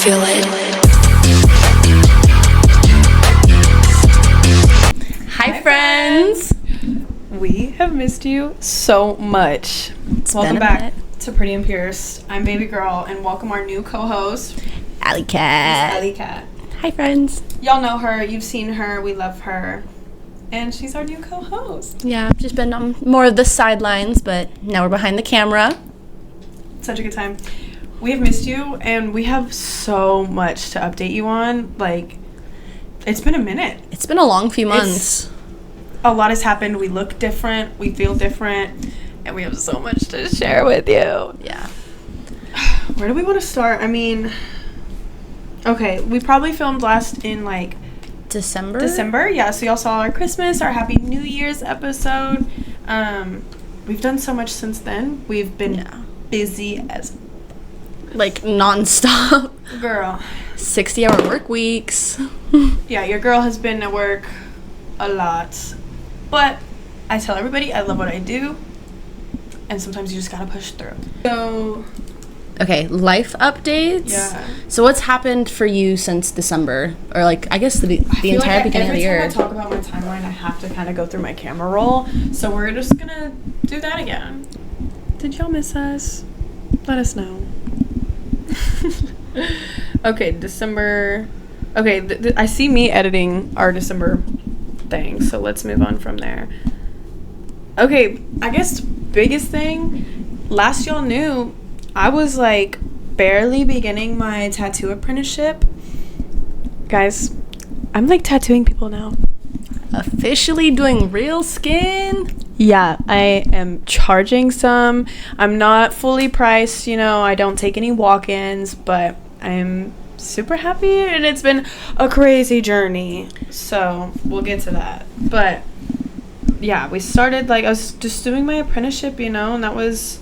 feel it. Hi, friends. We have missed you so much. Welcome back to Pretty and Pierced. I'm Baby Girl, and welcome our new co-host, Alley Cat. Alley Cat. Hi, friends. Y'all know her. You've seen her. We love her. And she's our new co-host. Yeah, I've just been on more of the sidelines, but now we're behind the camera. Such a good time. We have missed you, and we have so much to update you on. Like, it's been a minute. It's been a long few months. A lot has happened. We look different. We feel different. And we have so much to share with you. Yeah. Where do we want to start? I mean, okay, we probably filmed last in, like, December, yeah. So y'all saw our Christmas, our Happy New Year's episode. We've done so much since then. We've been busy as like nonstop. Girl. 60-hour work weeks. Yeah, your girl has been at work a lot. But I tell everybody I love what I do. And sometimes you just gotta push through. So okay, life updates. Yeah. So what's happened for you since December? Or like I guess the entire beginning of the year. Every time I talk about my timeline, I have to kind of go through my camera roll. So we're just gonna do that again. Did y'all miss us? Let us know. Okay, December. Okay, I see me editing our December thing, so let's move on from there. Okay, I guess biggest thing, last y'all knew, I was like barely beginning my tattoo apprenticeship. Guys, I'm like tattooing people now. Officially doing real skin. Yeah, I am charging some. I'm not fully priced, you know, I don't take any walk-ins, but I'm super happy and it's been a crazy journey. So we'll get to that. But yeah, we started, like, I was just doing my apprenticeship, you know, and that was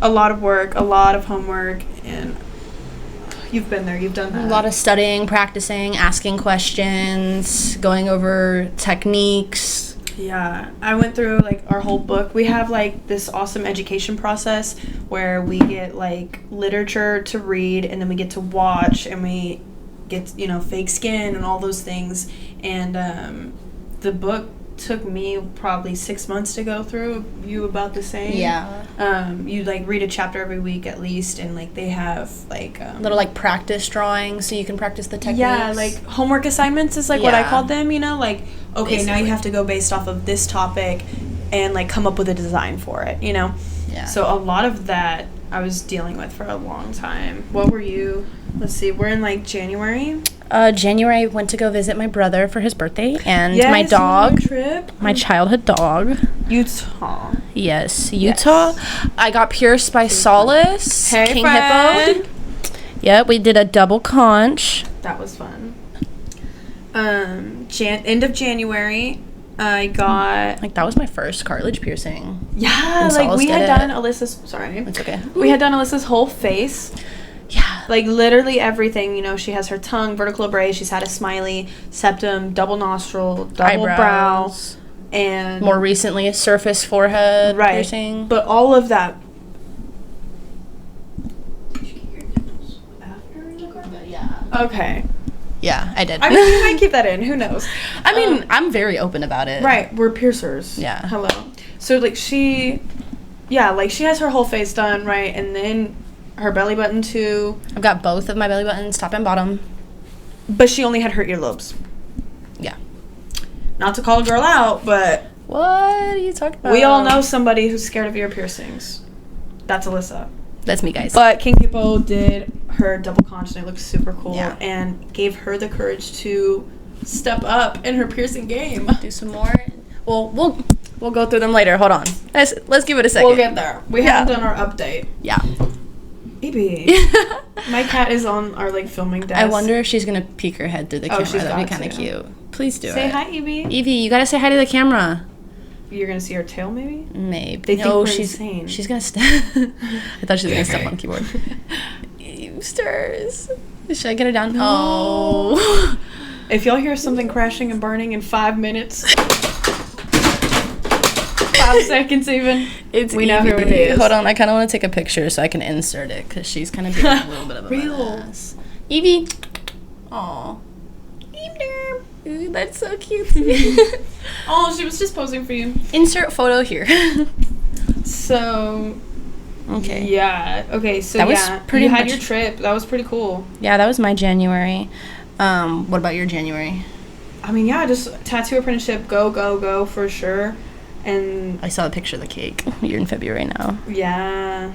a lot of work, a lot of homework, and you've been there, you've done that. A lot of studying, practicing, asking questions, going over techniques. Yeah, I went through, like, our whole book. We have, like, this awesome education process where we get, like, literature to read, and then we get to watch, and we get, you know, fake skin and all those things. And the book took me probably 6 months to go through. You about the same? Yeah. You like read a chapter every week at least, and like they have like little like practice drawings so you can practice the techniques. Yeah, like homework assignments is like what I called them, you know, like okay, basically. now you have to go based off of this topic and like come up with a design for it, you know. Yeah. So a lot of that I was dealing with for a long time. What were you? Let's see, we're in like January. January I went to go visit my brother for his birthday and Yes, my dog, trip. my childhood dog. Utah. Yes, Utah. Yes. I got pierced by Solace, Hey, King friend. Hippo. Yeah, we did a double conch. That was fun. End of January, I got like that was my first cartilage piercing. Yeah, and like Solace we had did done it. Alyssa's. Sorry, It's okay. We had done Alyssa's whole face. Yeah. Like, literally everything, you know, she has her tongue, vertical brace, she's had a smiley, septum, double nostril, double Eyebrows. brow, and... More recently, a surface forehead piercing. But all of that... Okay. Yeah, I did. I mean, you might keep that in, who knows? I mean, I'm very open about it. Right, we're piercers. Yeah. Hello. So, like, she... Yeah, like, she has her whole face done, right, and then... her belly button too. I've got both of my belly buttons, top and bottom. But she only had her earlobes. Yeah. Not to call a girl out, but... What are you talking about? We all know somebody who's scared of ear piercings. That's Alyssa. That's me, guys. But King Hippo did her double conch, and it looked super cool. Yeah. And gave her the courage to step up in her piercing game. Do some more. Well, we'll go through them later. Hold on. Let's give it a second. We'll get there. We haven't done our update. Yeah. Baby. My cat is on our, like, filming desk. I wonder if she's going to peek her head through the camera. She's That'd be got kind of to. cute. Please do it. Say hi, Evie. Evie, you got to say hi to the camera. You're going to see her tail, maybe? Maybe. They think no, we're she's insane. She's going to I thought she was going to step on the keyboard. Eusters. Should I get her down? No. Oh. If y'all hear something crashing and burning in 5 minutes... 5 seconds even. We know who it is. Hold on, I kind of want to take a picture so I can insert it because she's kind of being a little bit of a Real. badass. Evie. Aw. Ooh, that's so cute. Oh, she was just posing for you. Insert photo here. So, Okay. yeah. Okay, so That was pretty you had much- your trip. That was pretty cool. Yeah, that was my January. What about your January? I mean, yeah, just tattoo apprenticeship, go for sure. And I saw a picture of the cake. You're in February now. yeah.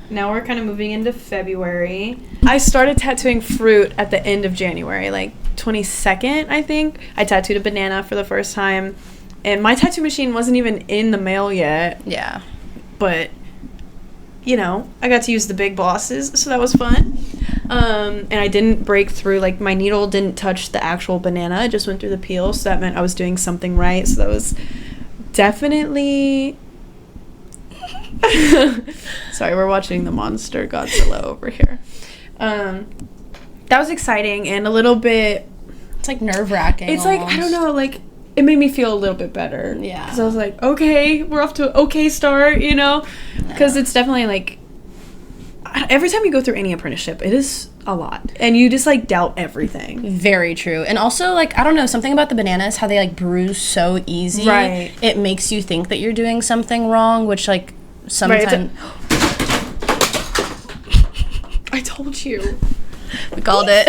Now we're kind of moving into February. I started tattooing fruit at the end of January, like 22nd, I think. I tattooed a banana for the first time. And my tattoo machine wasn't even in the mail yet. Yeah. But, you know, I got to use the big bosses, so that was fun. And I didn't break through, like, my needle didn't touch the actual banana. It just went through the peel, so that meant I was doing something right. So that was definitely... Sorry, we're watching the monster Godzilla over here. That was exciting and a little bit... It's like nerve-wracking. It's like, I don't know, like, it made me feel a little bit better. Yeah. Because I was like, okay, we're off to an okay start, you know? Because it's definitely, like, every time you go through any apprenticeship, it is a lot. And you just, like, doubt everything. Very true. And also, like, I don't know, something about the bananas, how they, like, bruise so easy. Right. It makes you think that you're doing something wrong, which, like, sometimes... Right, I told you. We called it.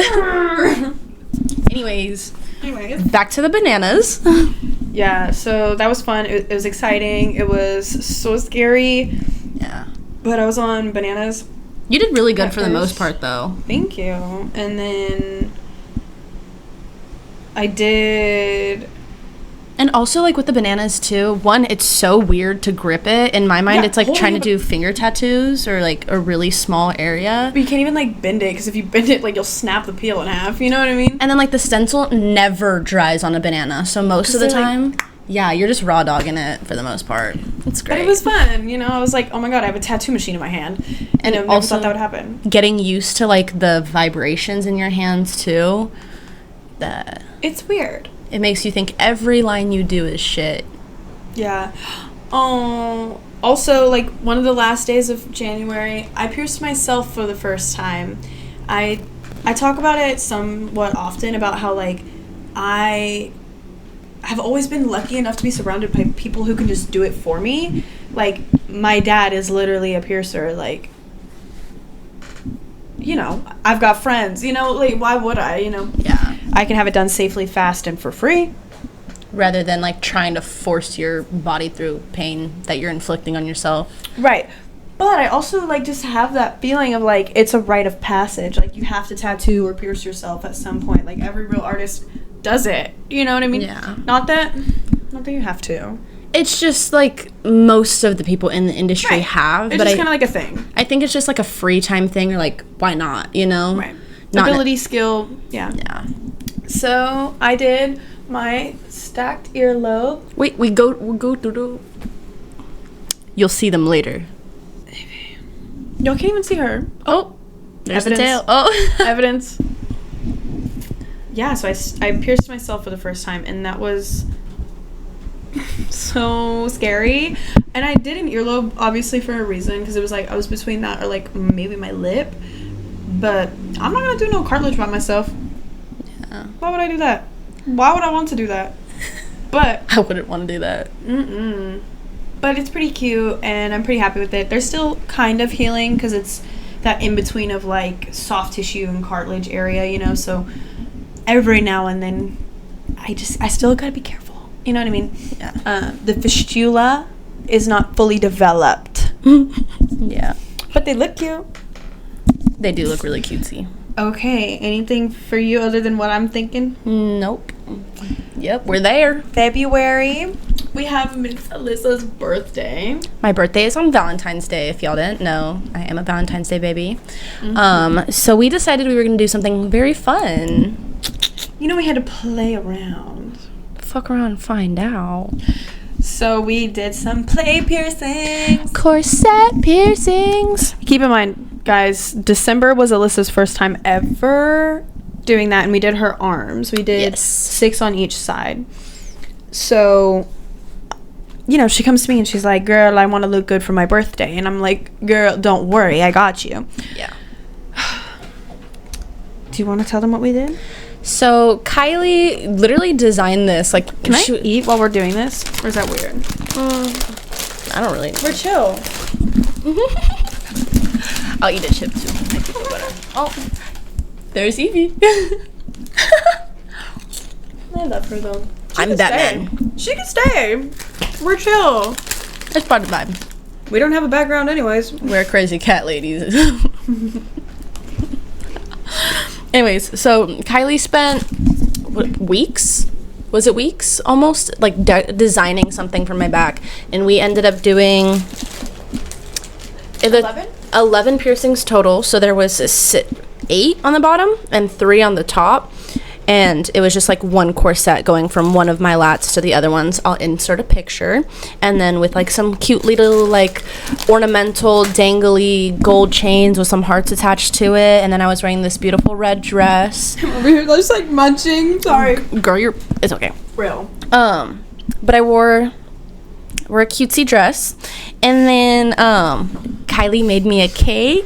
Anyways, back to the bananas. Yeah, so that was fun. It was exciting. It was so scary. Yeah. But I was on bananas. You did really good At for the most first. part, though. Thank you. And then I did... And also, like, with the bananas, too, one, it's so weird to grip it. In my mind, Yeah, it's like holding trying to it- do finger tattoos or, like, a really small area. But you can't even, like, bend it, because if you bend it, like, you'll snap the peel in half. You know what I mean? And then, like, the stencil never dries on a banana. So most of the 'Cause they're, time, yeah, you're just raw dogging it for the most part. It's great. But it was fun, you know? I was like, oh my god, I have a tattoo machine in my hand. And I never also- thought that would happen. Getting used to, like, the vibrations in your hands, too. That It's weird. it makes you think every line you do is shit. Yeah. Oh, also, like, one of the last days of January, I pierced myself for the first time. I talk about it somewhat often about how, like, I have always been lucky enough to be surrounded by people who can just do it for me. Like, my dad is literally a piercer. Like, you know, I've got friends. You know, like, why would I, you know? Yeah. I can have it done safely, fast, and for free. Rather than, like, trying to force your body through pain that you're inflicting on yourself. Right. But I also, like, just have that feeling of, like, it's a rite of passage. Like, you have to tattoo or pierce yourself at some point. Like, every real artist does it. You know what I mean? Yeah. Not that you have to. It's just, like, most of the people in the industry Right. have. It's but just I kind of like a thing. I think it's just, like, a free time thing. Or, like, why not, you know? Right. Not Ability, skill, yeah. Yeah. So, I did my stacked earlobe. Wait, we go through. You'll see them later. Y'all can't even see her. Oh, there's the Evidence. tail. Oh. Evidence. Yeah, so I pierced myself for the first time, and that was so scary. And I did an earlobe, obviously, for a reason, because it was like I was between that or like maybe my lip. But I'm not gonna do no cartilage by myself. Yeah. Why would I do that? Why would I want to do that? But I wouldn't want to do that. But it's pretty cute, and I'm pretty happy with it. They're still kind of healing because it's that in between of like soft tissue and cartilage area, you know. So every now and then, I still gotta be careful. You know what I mean? Yeah. The fistula is not fully developed, Yeah. but they look cute. They do look really cutesy. Okay, anything for you other than what I'm thinking? Nope. Yep, we're there. February, we have Miss Alyssa's birthday. My birthday is on Valentine's Day, if y'all didn't know. I am a Valentine's Day baby. Mm-hmm. So we decided we were going to do something very fun. You know, we had to play around. Fuck around and find out. So we did some play piercings. Corset piercings. Keep in mind, guys, December was Alyssa's first time ever doing that, and we did her arms. We did Yes. 6 on each side. So, you know, she comes to me and she's like, girl, I want to look good for my birthday. And I'm like, girl, don't worry, I got you. Yeah. Do you want to tell them what we did? So Kylie literally designed this. Like, Can I eat while we're doing this? Or is that weird? I don't really. We're chill. I'll eat a chip too. I keep it butter. Oh, there's Evie. I love her though. I'm Batman. She can stay. We're chill. That's part of the vibe. We don't have a background anyways. We're crazy cat ladies. Anyways, so Kylie spent weeks? Was it weeks? Almost like designing something for my back, and we ended up doing 11 piercings total. So there was 8 on the bottom and 3 on the top. And it was just like one corset going from one of my lats to the other ones. I'll insert a picture. And then with like some cute little like ornamental dangly gold chains with some hearts attached to it. And then I was wearing this beautiful red dress. I'm over here just like munching. Sorry. Girl, it's okay. Real. But I wore a cutesy dress. And then Kylie made me a cake.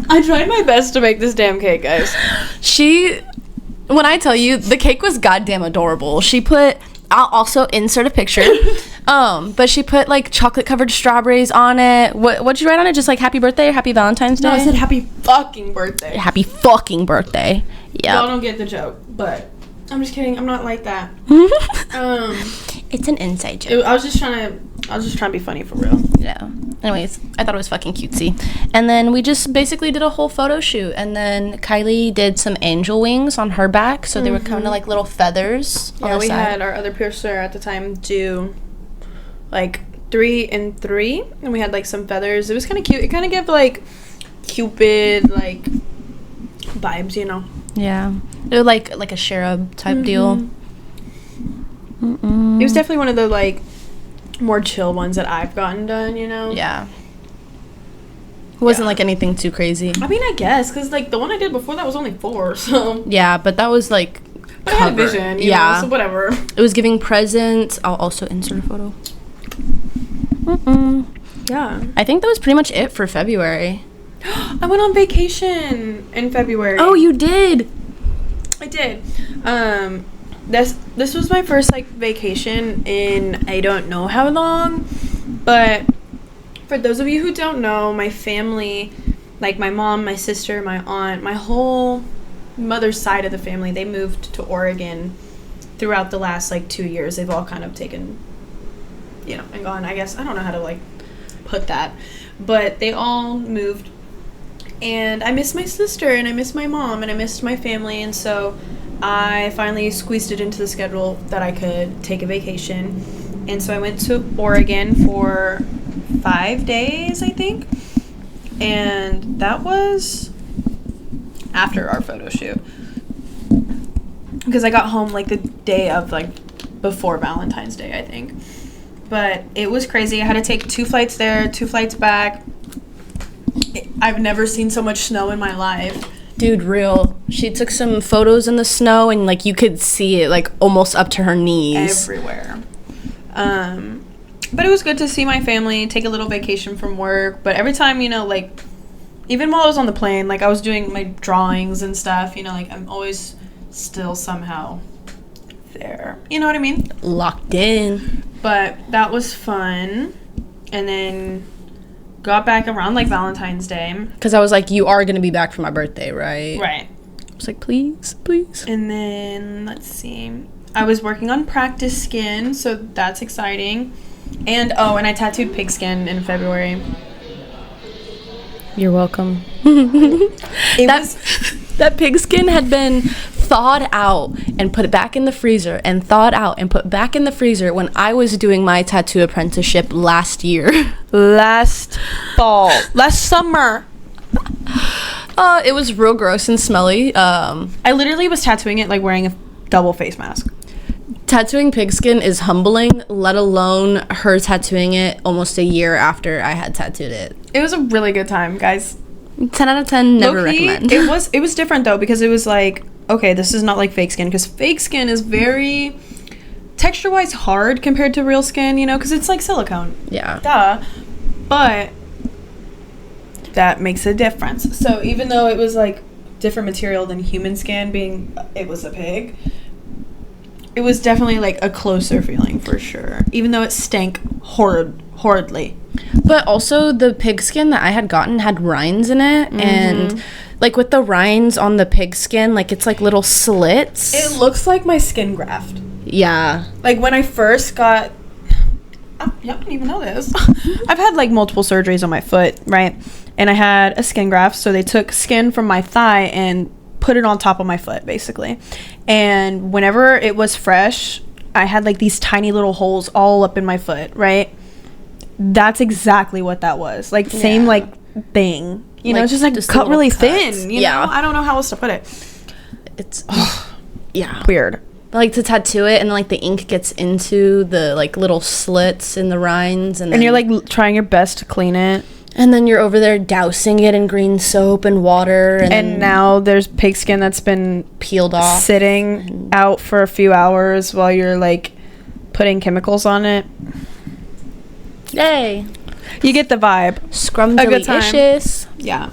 I tried my best to make this damn cake, guys. When I tell you, the cake was goddamn adorable. I'll also insert a picture. But she put like chocolate covered strawberries on it. What'd you write on it? Just like happy birthday or happy Valentine's Day? No, I said happy fucking birthday. Happy fucking birthday. Yeah. Y'all don't get the joke, but I'm just kidding. I'm not like that. It's an inside joke. I was just trying to be funny for real. Yeah. Anyways, I thought it was fucking cutesy. And then we just basically did a whole photo shoot. And then Kylie did some angel wings on her back. So they were kind of like little feathers on the we side. had our other piercer at the time do like 3 and 3. And we had like some feathers. It was kind of cute. It kind of gave like Cupid like vibes, you know. Yeah. It was like a cherub type deal. It was definitely one of the like more chill ones that I've gotten done, you know. Yeah. It wasn't like anything too crazy. I mean, I guess because like the one I did before that was only 4, so yeah, but that was like I had a vision, you know, so whatever. It was giving presents. I'll also insert a photo. Yeah, I think that was pretty much it for February. I went on vacation in February. Oh, you did? I did. This was my first like vacation in I don't know how long, but for those of you who don't know, my family, like my mom, my sister, my aunt, my whole mother's side of the family, they moved to Oregon throughout the last like 2 years. They've all kind of taken, you know, and gone. I guess I don't know how to like put that, but they all moved, and I miss my sister and I miss my mom and I missed my family, and so I finally squeezed it into the schedule that I could take a vacation. And so I went to Oregon for 5 days, I think. And that was after our photo shoot. Because I got home like the day of like before Valentine's Day, I think. But it was crazy. I had to take 2 flights there, 2 flights back. I've never seen so much snow in my life. Dude, real. She took some photos in the snow and like you could see it like almost up to her knees. Everywhere. But it was good to see my family, take a little vacation from work. But every time, you know, like even while I was on the plane, like I was doing my drawings and stuff, you know, like I'm always still somehow there. You know what I mean? Locked in. But that was fun. And then got back around like Valentine's Day. Because I was like, you are going to be back for my birthday, right? Right. I was like, please, please. And then, let's see. I was working on practice skin, so that's exciting. And I tattooed pig skin in February. You're welcome. That pig skin had been thawed out and put back in the freezer and thawed out and put back in the freezer when I was doing my tattoo apprenticeship last year. Last summer. It was real gross and smelly. I literally was tattooing it like wearing a double face mask. Tattooing pigskin is humbling, let alone her tattooing it almost a year after I had tattooed it. It was a really good time, guys. 10 out of 10, never Low-key, recommend. It was different though, because it was like, okay, this is not like fake skin, because fake skin is very texture-wise hard compared to real skin, you know, because it's like silicone. Yeah. Duh. But that makes a difference. So even though it was like different material than human skin, being it was a pig. It was definitely like a closer feeling for sure, even though it stank horridly. But also the pig skin that I had gotten had rinds in it, and like with the rinds on the pig skin, like it's like little slits. It looks like my skin graft. Yeah. Like when I first got, y'all don't even know this. I've had like multiple surgeries on my foot, right? And I had a skin graft, so they took skin from my thigh and put it on top of my foot, basically. And whenever it was fresh, I had like these tiny little holes all up in my foot, right? That's exactly what that was. Like same like thing. You know, it's just like cut really thin. You know? I don't know how else to put it. It's yeah. Weird. I like to tattoo it, and like the ink gets into the like little slits in the rinds, and you're like trying your best to clean it. And then you're over there dousing it in green soap and water. And now there's pig skin that's been peeled off, sitting out for a few hours while you're like putting chemicals on it. Yay. You get the vibe. Scrumdiddlyicious. Yeah.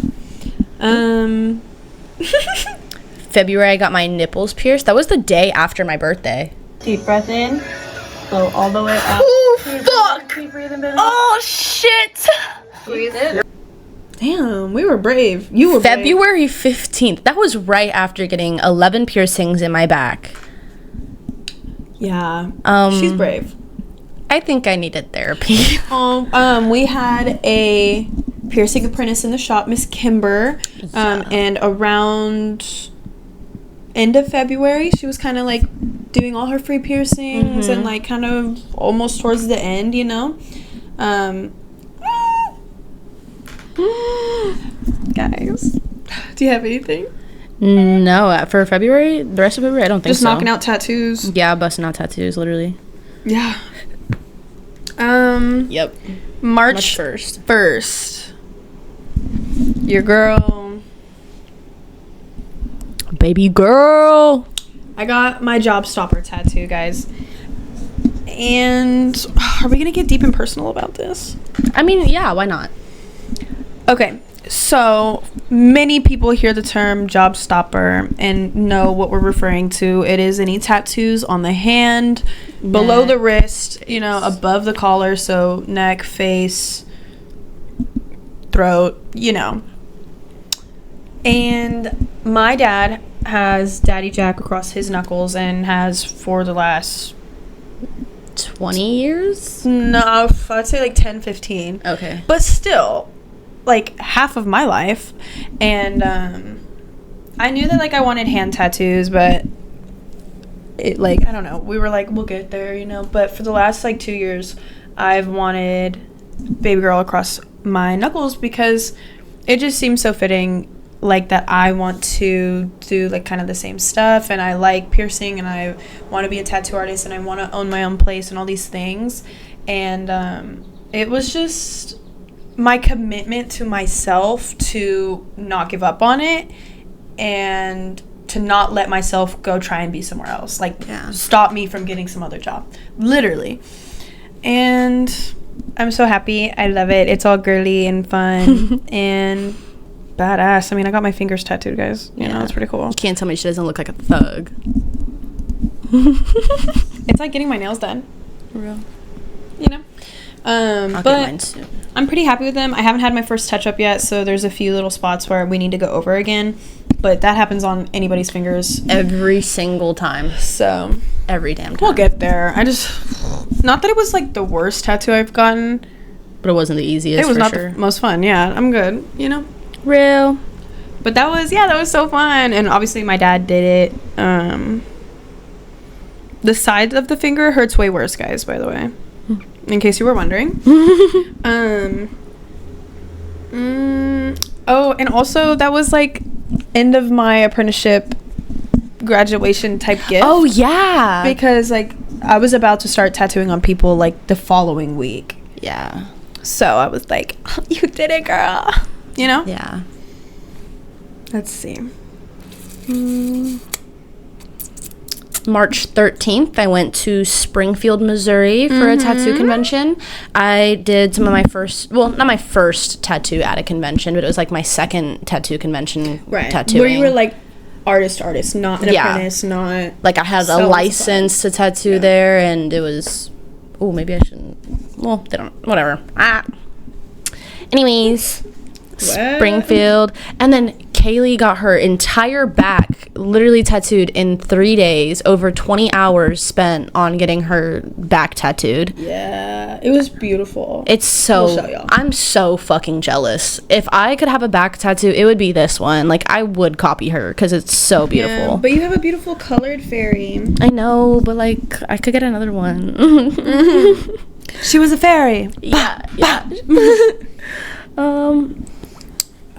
February, I got my nipples pierced. That was the day after my birthday. Deep breath in. Blow all the way out. Oh, fuck! Keep breathing, baby. Oh, shit! Squeeze it. Damn, we were brave. You were February 15th. That was right after getting 11 piercings in my back. Yeah. She's brave. I think I needed therapy. We had a piercing apprentice in the shop, Miss Kimber. And around end of February, she was kind of like doing all her free piercings and like kind of almost towards the end, you know. Guys, do you have anything? No, for February, the rest of February, I don't think so. Just knocking out tattoos. Yeah, busting out tattoos, literally. Yeah. Yep. March 1st. Your girl. Baby girl. I got my job stopper tattoo, guys. And are we gonna get deep and personal about this? I mean, yeah, why not? Okay, so many people hear the term job stopper and know what we're referring to. It is any tattoos on the hand, below the wrist, you know, above the collar, so neck, face, throat, you know. And my dad has Daddy Jack across his knuckles and has for the last 20 years? No, I'd say like 10, 15. Okay. But still, like half of my life. And I knew that like I wanted hand tattoos, but it like, I don't know, we were like, we'll get there, you know. But for the last like 2 years, I've wanted baby girl across my knuckles because it just seems so fitting, like that I want to do like kind of the same stuff, and I like piercing, and I want to be a tattoo artist, and I want to own my own place and all these things. And it was just my commitment to myself to not give up on it and to not let myself go try and be somewhere else, like stop me from getting some other job, literally. And I'm so happy. I love it. It's all girly and fun and badass. I mean, I got my fingers tattooed, guys. You know, it's pretty cool. You can't tell me she doesn't look like a thug. It's like getting my nails done. For real. You know? I'll but get mine soon. I'm pretty happy with them. I haven't had my first touch-up yet, so there's a few little spots where we need to go over again. But that happens on anybody's fingers. Every single time. So every damn time. We'll get there. I just... Not that it was, like, the worst tattoo I've gotten. But it wasn't the easiest, it was not the most fun. Yeah, I'm good, you know? Real. But that was so fun. And obviously my dad did it. The side of the finger hurts way worse, guys, by the way. In case you were wondering. Oh, and also that was like end of my apprenticeship graduation type gift. Oh, yeah. Because like I was about to start tattooing on people like the following week. Yeah. So I was like, oh, you did it, girl. You know? Yeah. Let's see. March 13th, I went to Springfield, Missouri for a tattoo convention. I did some of my first, well, not my first tattoo at a convention, but it was like my second tattoo convention tattooing. Where you were like artist, not an apprentice, not... Like I had a license to tattoo there, and it was... Oh, maybe I shouldn't... Well, they don't... Whatever. Anyways... Springfield. And then Kaylee got her entire back literally tattooed in 3 days, over 20 hours spent on getting her back tattooed. Yeah, it was beautiful. It's so... We'll show y'all. I'm so fucking jealous. If I could have a back tattoo, it would be this one. Like, I would copy her because it's so beautiful. Yeah, but you have a beautiful colored fairy. I know, but like, I could get another one. She was a fairy. Yeah.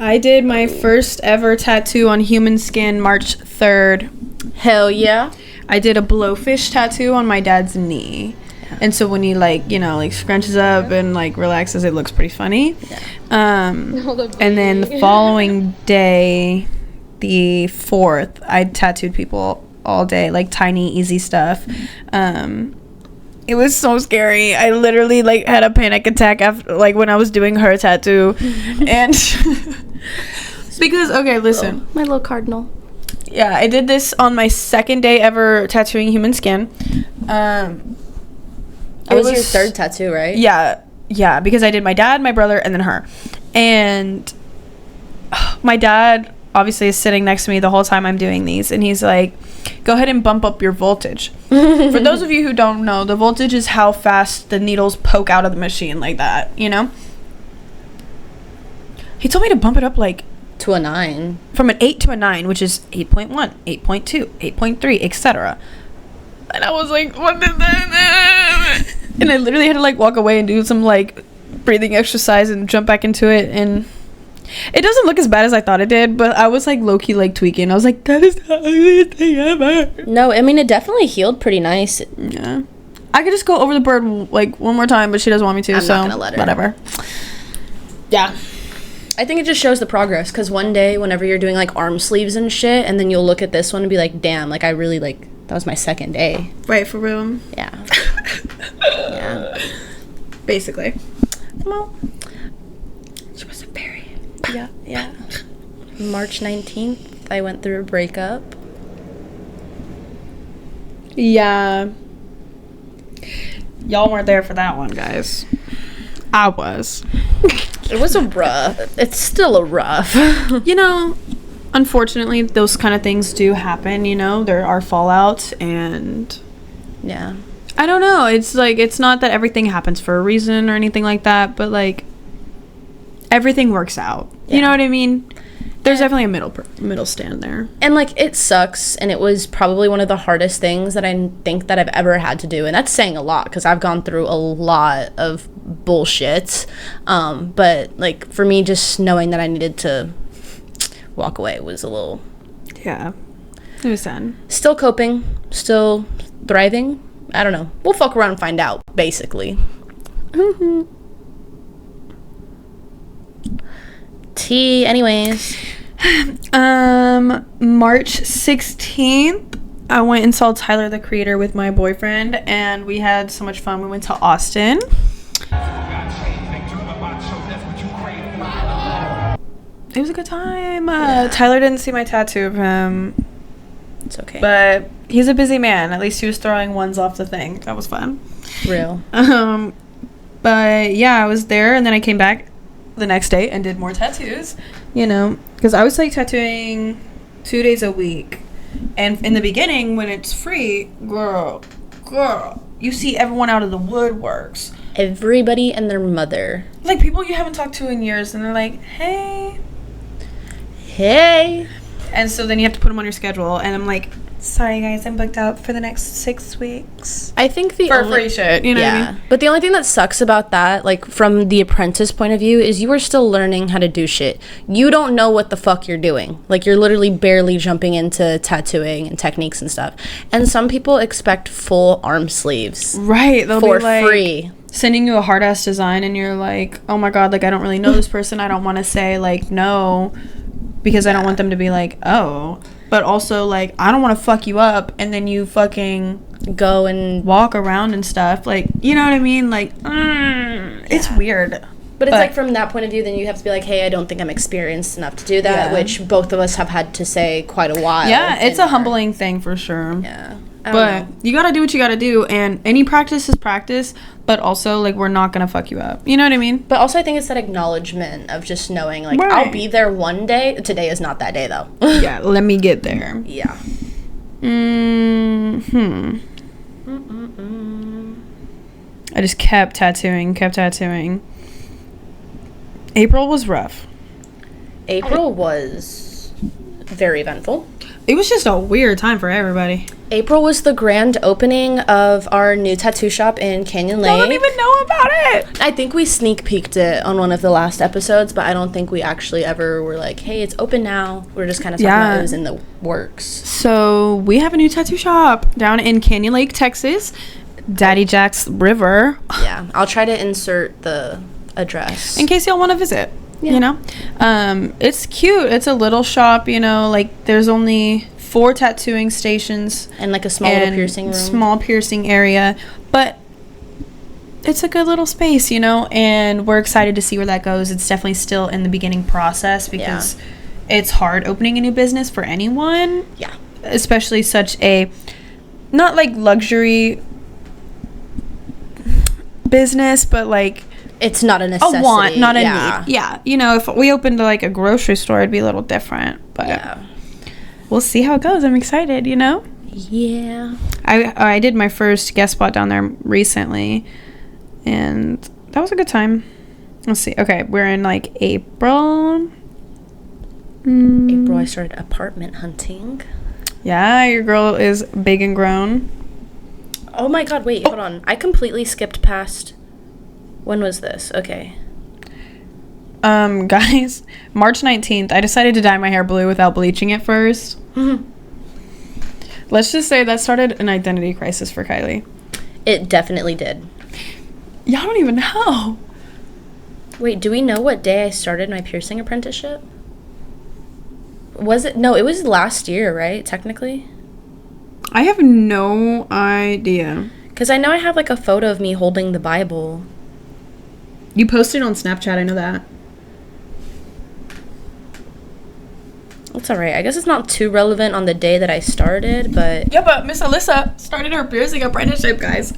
I did my first ever tattoo on human skin March 3rd. Hell yeah. I did a blowfish tattoo on my dad's knee. Yeah. And so when he like, you know, like scrunches up and like relaxes, it looks pretty funny. Yeah. And then the following day, the 4th, I tattooed people all day, like tiny, easy stuff. It was so scary. I literally like had a panic attack after, like, when I was doing her tattoo. And because, okay, listen. My little cardinal. Yeah, I did this on my second day ever tattooing human skin. It was your third tattoo, right? Yeah, because I did my dad, my brother, and then her. And my dad obviously is sitting next to me the whole time I'm doing these, and he's like, go ahead and bump up your voltage. For those of you who don't know, the voltage is how fast the needles poke out of the machine, like that, you know? He told me to bump it up like to a 9. From an 8 to a 9, which is 8.1, 8.2, 8.3, etc. And I was like, what is that? And I literally had to like walk away and do some like breathing exercise and jump back into it, and it doesn't look as bad as I thought it did, but I was like low-key like tweaking. I was like, that is the ugliest thing ever. No, I mean, it definitely healed pretty nice. Yeah. I could just go over the bird like one more time, but she doesn't want me to, I'm so not gonna let her. Whatever. Yeah. I think it just shows the progress, because one day whenever you're doing like arm sleeves and shit, and then you'll look at this one and be like, damn, like I really like, that was my second day. Right, for real. Yeah. Yeah. Basically. Well, she was a fairy. Yeah. March 19th, I went through a breakup. Yeah. Y'all weren't there for that one, guys. I was. It was a rough. It's still a rough. You know, unfortunately, those kind of things do happen, you know? There are fallouts, and... Yeah. I don't know. It's like, it's not that everything happens for a reason or anything like that, but like, everything works out. Yeah. You know what I mean? There's definitely a middle stand there. And like, it sucks, and it was probably one of the hardest things that I think that I've ever had to do, and that's saying a lot, because I've gone through a lot of bullshit. But like, for me, just knowing that I needed to walk away was a little... Yeah. It was sad. Still coping. Still thriving. I don't know. We'll fuck around and find out, basically. Tea, anyways. March 16th, I went and saw Tyler, the Creator, with my boyfriend, and we had so much fun. We went to Austin. It was a good time. Tyler didn't see my tattoo of him. It's okay. But he's a busy man. At least he was throwing ones off the thing. That was fun. Real. But yeah, I was there, and then I came back the next day and did more tattoos, you know, because I was like tattooing 2 days a week, and in the beginning when it's free, girl, you see everyone out of the woodworks, everybody and their mother, like people you haven't talked to in years, and they're like, hey, and so then you have to put them on your schedule, and I'm like, sorry guys, I'm booked out for the next 6 weeks. I think the for free shit, you know what I mean? But the only thing that sucks about that, like from the apprentice point of view, is you are still learning how to do shit. You don't know what the fuck you're doing. Like, you're literally barely jumping into tattooing and techniques and stuff. And some people expect full arm sleeves. Right. They'll for be like, free. Sending you a hard ass design, and you're like, oh my god, like I don't really know this person. I don't want to say like no, because I don't want them to be like, oh. but also, like, I don't want to fuck you up and then you fucking go and walk around and stuff. Like, you know what I mean? Like, it's weird. But it's like, from that point of view, then you have to be like, hey, I don't think I'm experienced enough to do that, which both of us have had to say quite a while. Yeah, it's a humbling thing for sure. Yeah. But you gotta do what you gotta do, and any practice is practice, but also, like, we're not gonna fuck you up. You know what I mean? But also, I think it's that acknowledgement of just knowing, like, I'll be there one day. Today is not that day, though. Yeah, let me get there. Yeah. I just kept tattooing. April was rough. April was very eventful. It was just a weird time for everybody. April was the grand opening of our new tattoo shop in Canyon Lake. I don't even know about it. I think we sneak peeked it on one of the last episodes, but I don't think we actually ever were like, hey, it's open now. We're just kind of talking about it was in the works. So we have a new tattoo shop down in Canyon Lake, Texas. Daddy Jack's River. Yeah, I'll try to insert the address in case y'all want to visit. You know, it's cute. It's a little shop, you know, like there's only 4 tattooing stations and like a small little piercing room, small piercing area, but it's a good little space, you know, and we're excited to see where that goes. It's definitely still in the beginning process because it's hard opening a new business for anyone, especially such a not like luxury business, but like it's not a necessity. A want, not a need. Yeah. You know, if we opened like a grocery store, it'd be a little different. But we'll see how it goes. I'm excited, you know? Yeah. I did my first guest spot down there recently. And that was a good time. Let's see. Okay, we're in like April. April, I started apartment hunting. Yeah, your girl is big and grown. Oh my god, wait, hold on. I completely skipped past... When was this? Okay. Guys, March 19th, I decided to dye my hair blue without bleaching it first. Let's just say that started an identity crisis for Kylie. It definitely did. Y'all don't even know. Wait, do we know what day I started my piercing apprenticeship? Was it? No, it was last year, right? Technically? I have no idea. Because I know I have like a photo of me holding the Bible. You posted on Snapchat, I know that. It's alright. I guess it's not too relevant on the day that I started, but... Yeah, but Miss Alyssa started her piercing apprenticeship, guys.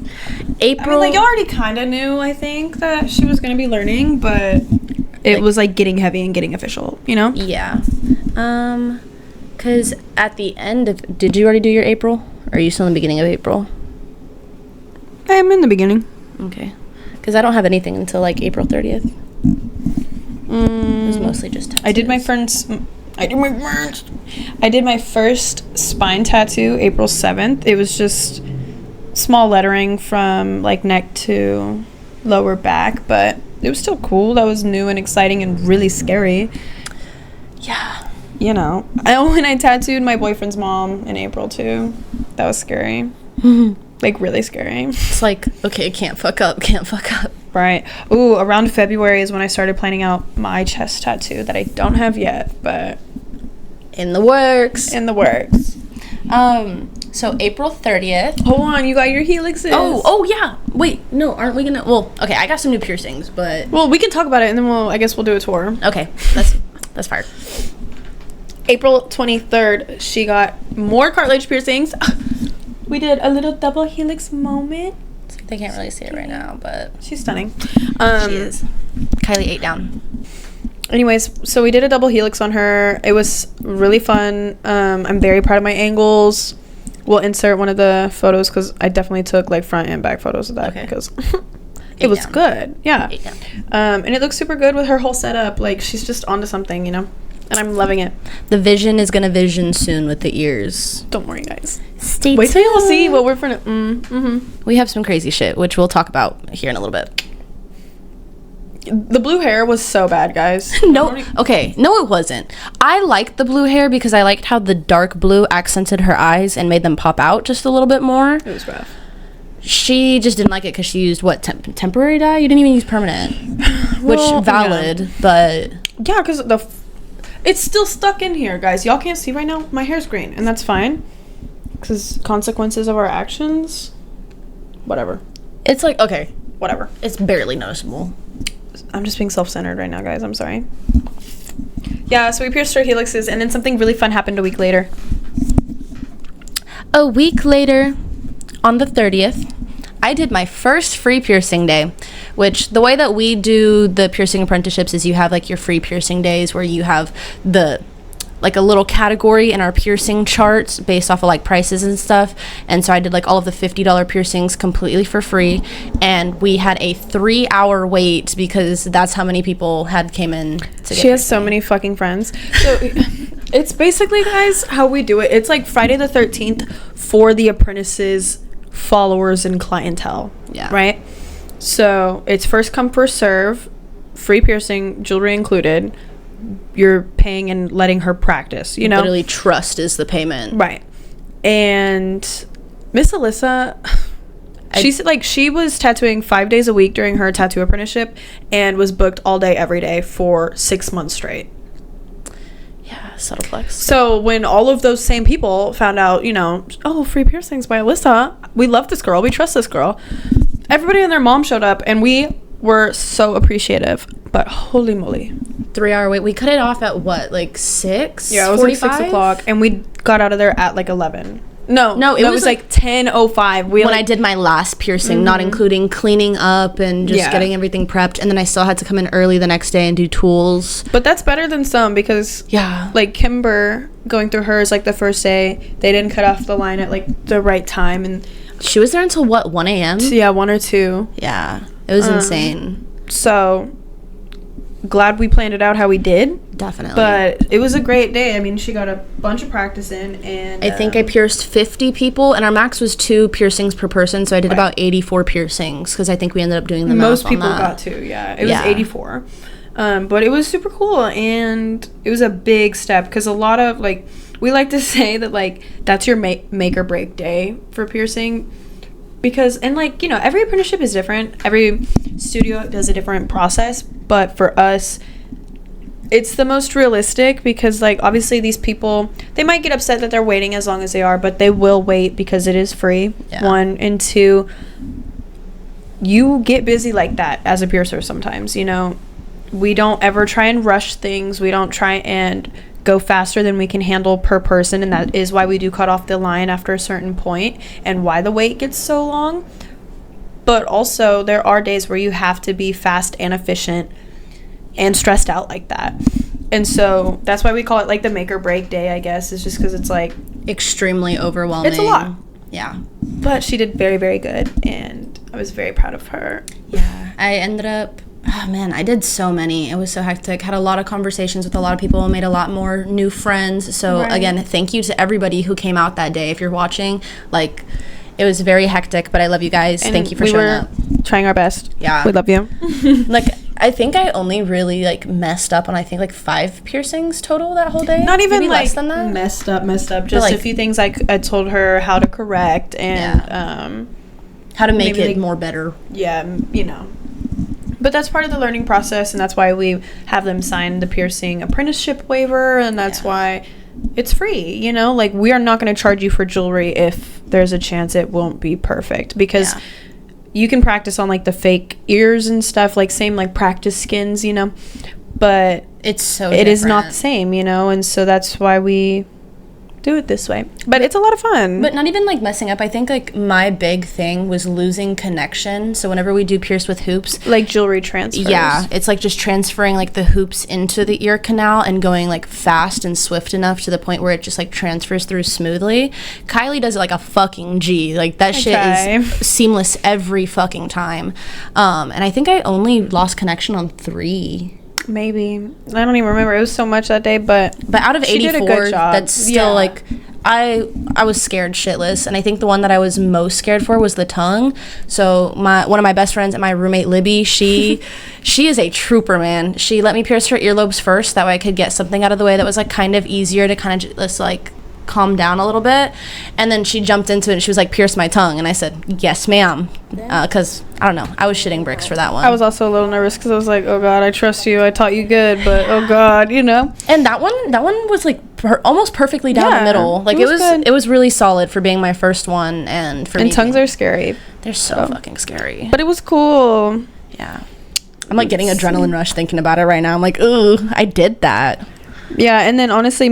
April... I mean, like, you already kind of knew, I think, that she was going to be learning, but it was, like, getting heavy and getting official, you know? Yeah. Because at the end of... Did you already do your April? Or are you still in the beginning of April? I'm in the beginning. Okay. Because I don't have anything until, like, April 30th. It was mostly just tattoos. I did my first spine tattoo April 7th. It was just small lettering from, like, neck to lower back, but it was still cool. That was new and exciting and really scary. Yeah. You know. When I tattooed my boyfriend's mom in April, too. That was scary. Like, really scary. It's like, okay, can't fuck up. Right. Ooh, around February is when I started planning out my chest tattoo that I don't have yet, but... In the works. So April 30th. Hold on, you got your helixes. Oh, yeah. Wait, no, aren't we gonna... Well, okay, I got some new piercings, but... Well, we can talk about it, and then I guess we'll do a tour. Okay, that's fine. April 23rd, she got more cartilage piercings. We did a little double helix moment. They can't really see it right now, but... She's stunning. She is. Kylie ate down. Anyways, so we did a double helix on her. It was really fun. I'm very proud of my angles. We'll insert one of the photos because I definitely took like front and back photos of that because it was good. Yeah. And it looks super good with her whole setup. Like, she's just onto something, you know? And I'm loving it. The vision is going to vision soon with the ears. Don't worry, guys. Wait till you'll see what we're finna... We have some crazy shit, which we'll talk about here in a little bit. The blue hair was so bad, guys. No, it wasn't. I liked the blue hair because I liked how the dark blue accented her eyes and made them pop out just a little bit more. It was rough. She just didn't like it because she used, temporary dye? You didn't even use permanent. Which, valid, but... Yeah, because It's still stuck in here, guys. Y'all can't see right now. My hair's green, and that's fine. Because consequences of our actions, whatever. It's like, okay, Whatever. it's barely noticeable. I'm just being self-centered right now, guys. I'm sorry. Yeah, so we pierced our helixes, and then something really fun happened a week later. A week later, on the 30th, I did my first free piercing day, which the way that we do the piercing apprenticeships is you have like your free piercing days where you have like a little category in our piercing charts based off of like prices and stuff. And so I did like all of the $50 piercings completely for free. And we had a 3-hour wait because that's how many people had came in to get She has so many fucking friends. So it's basically, guys, how we do it. It's like Friday the 13th for the apprentices, followers, and clientele. Yeah. Right? So it's first come, first serve, free piercing, jewelry included. You're paying and letting her practice, you know? Literally trust is the payment. Right. And Miss Alyssa, she said like she was tattooing 5 days a week during her tattoo apprenticeship and was booked all day every day for 6 months straight. Yeah, subtle flex. So when all of those same people found out, you know, oh, free piercings by Alyssa, we love this girl, we trust this girl, everybody and their mom showed up, and we were so appreciative. But holy moly. 3-hour wait. We cut it off at what, like 6? Yeah, it was 45? like 6 o'clock, and we got out of there at like 11. No, it was like 10:05. When I did my last piercing, not including cleaning up and just getting everything prepped, and then I still had to come in early the next day and do tools. But that's better than some, because like Kimber going through hers like the first day, they didn't cut off the line at like the right time, and she was there until what, 1 a.m.? Yeah, 1 or 2. Yeah, it was insane. So glad we planned it out how we did. Definitely. But it was a great day. I mean, she got a bunch of practice in, and I think I pierced 50 people, and our max was 2 piercings per person, so I did about 84 piercings, because I think we ended up doing the most math people on that. got 2. Yeah, it was 84. But it was super cool, and it was a big step, because a lot of like, we like to say that like that's your make or break day for piercing. Because, and like, you know, every apprenticeship is different. Every studio does a different process. But for us, it's the most realistic, because, like, obviously these people, they might get upset that they're waiting as long as they are, but they will wait because it is free. Yeah. 1, and 2, you get busy like that as a piercer sometimes, you know. We don't ever try and rush things. We don't try and go faster than we can handle per person, and that is why we do cut off the line after a certain point and why the wait gets so long. But also there are days where you have to be fast and efficient and stressed out like that, and so that's why we call it like the make or break day, I guess. It's just because it's like extremely overwhelming. It's a lot. Yeah, but she did very, very good, and I was very proud of her. Yeah, I ended up, oh man, I did so many. It was so hectic. Had a lot of conversations with a lot of people, made a lot more new friends. So again, thank you to everybody who came out that day. If you're watching, like, it was very hectic, but I love you guys. And thank you for showing up. Trying our best. Yeah. We love you. Like, I think I only really like messed up on, I think, like 5 piercings total that whole day. Not even maybe like less than that. Messed up. Just like, a few things I told her how to correct, and how to make it like, more better. Yeah, you know. But that's part of the learning process, and that's why we have them sign the piercing apprenticeship waiver, and that's why it's free, you know? Like, we are not going to charge you for jewelry if there's a chance it won't be perfect, because you can practice on, like, the fake ears and stuff, like, same, like, practice skins, you know? But it's so it is not the same, you know? And so that's why we do it this way. But it's a lot of fun. But not even like messing up. I think like my big thing was losing connection. So whenever we do pierce with hoops, like jewelry transfers. Yeah, it's like just transferring like the hoops into the ear canal and going like fast and swift enough to the point where it just like transfers through smoothly. Kylie does it like a fucking G. Like that shit is seamless every fucking time. And I think I only lost connection on 3. Maybe. I don't even remember. It was so much that day, but out of 84, that's still like, I was scared shitless, and I think the one that I was most scared for was the tongue. So one of my best friends and my roommate Libby, she is a trooper, man. She let me pierce her earlobes first, that way I could get something out of the way that was like kind of easier to kind of just like calm down a little bit. And then she jumped into it and she was like, pierce my tongue. And I said, yes, ma'am. Because, I don't know, I was shitting bricks for that one. I was also a little nervous because I was like, oh God, I trust you. I taught you good, but oh God, you know. And that one was like almost perfectly down the middle. Like it was really solid for being my first one. And for me, tongues are scary. They're so fucking scary. But it was cool. Yeah. I'm like getting adrenaline rush thinking about it right now. I'm like, ooh, I did that. Yeah, and then honestly,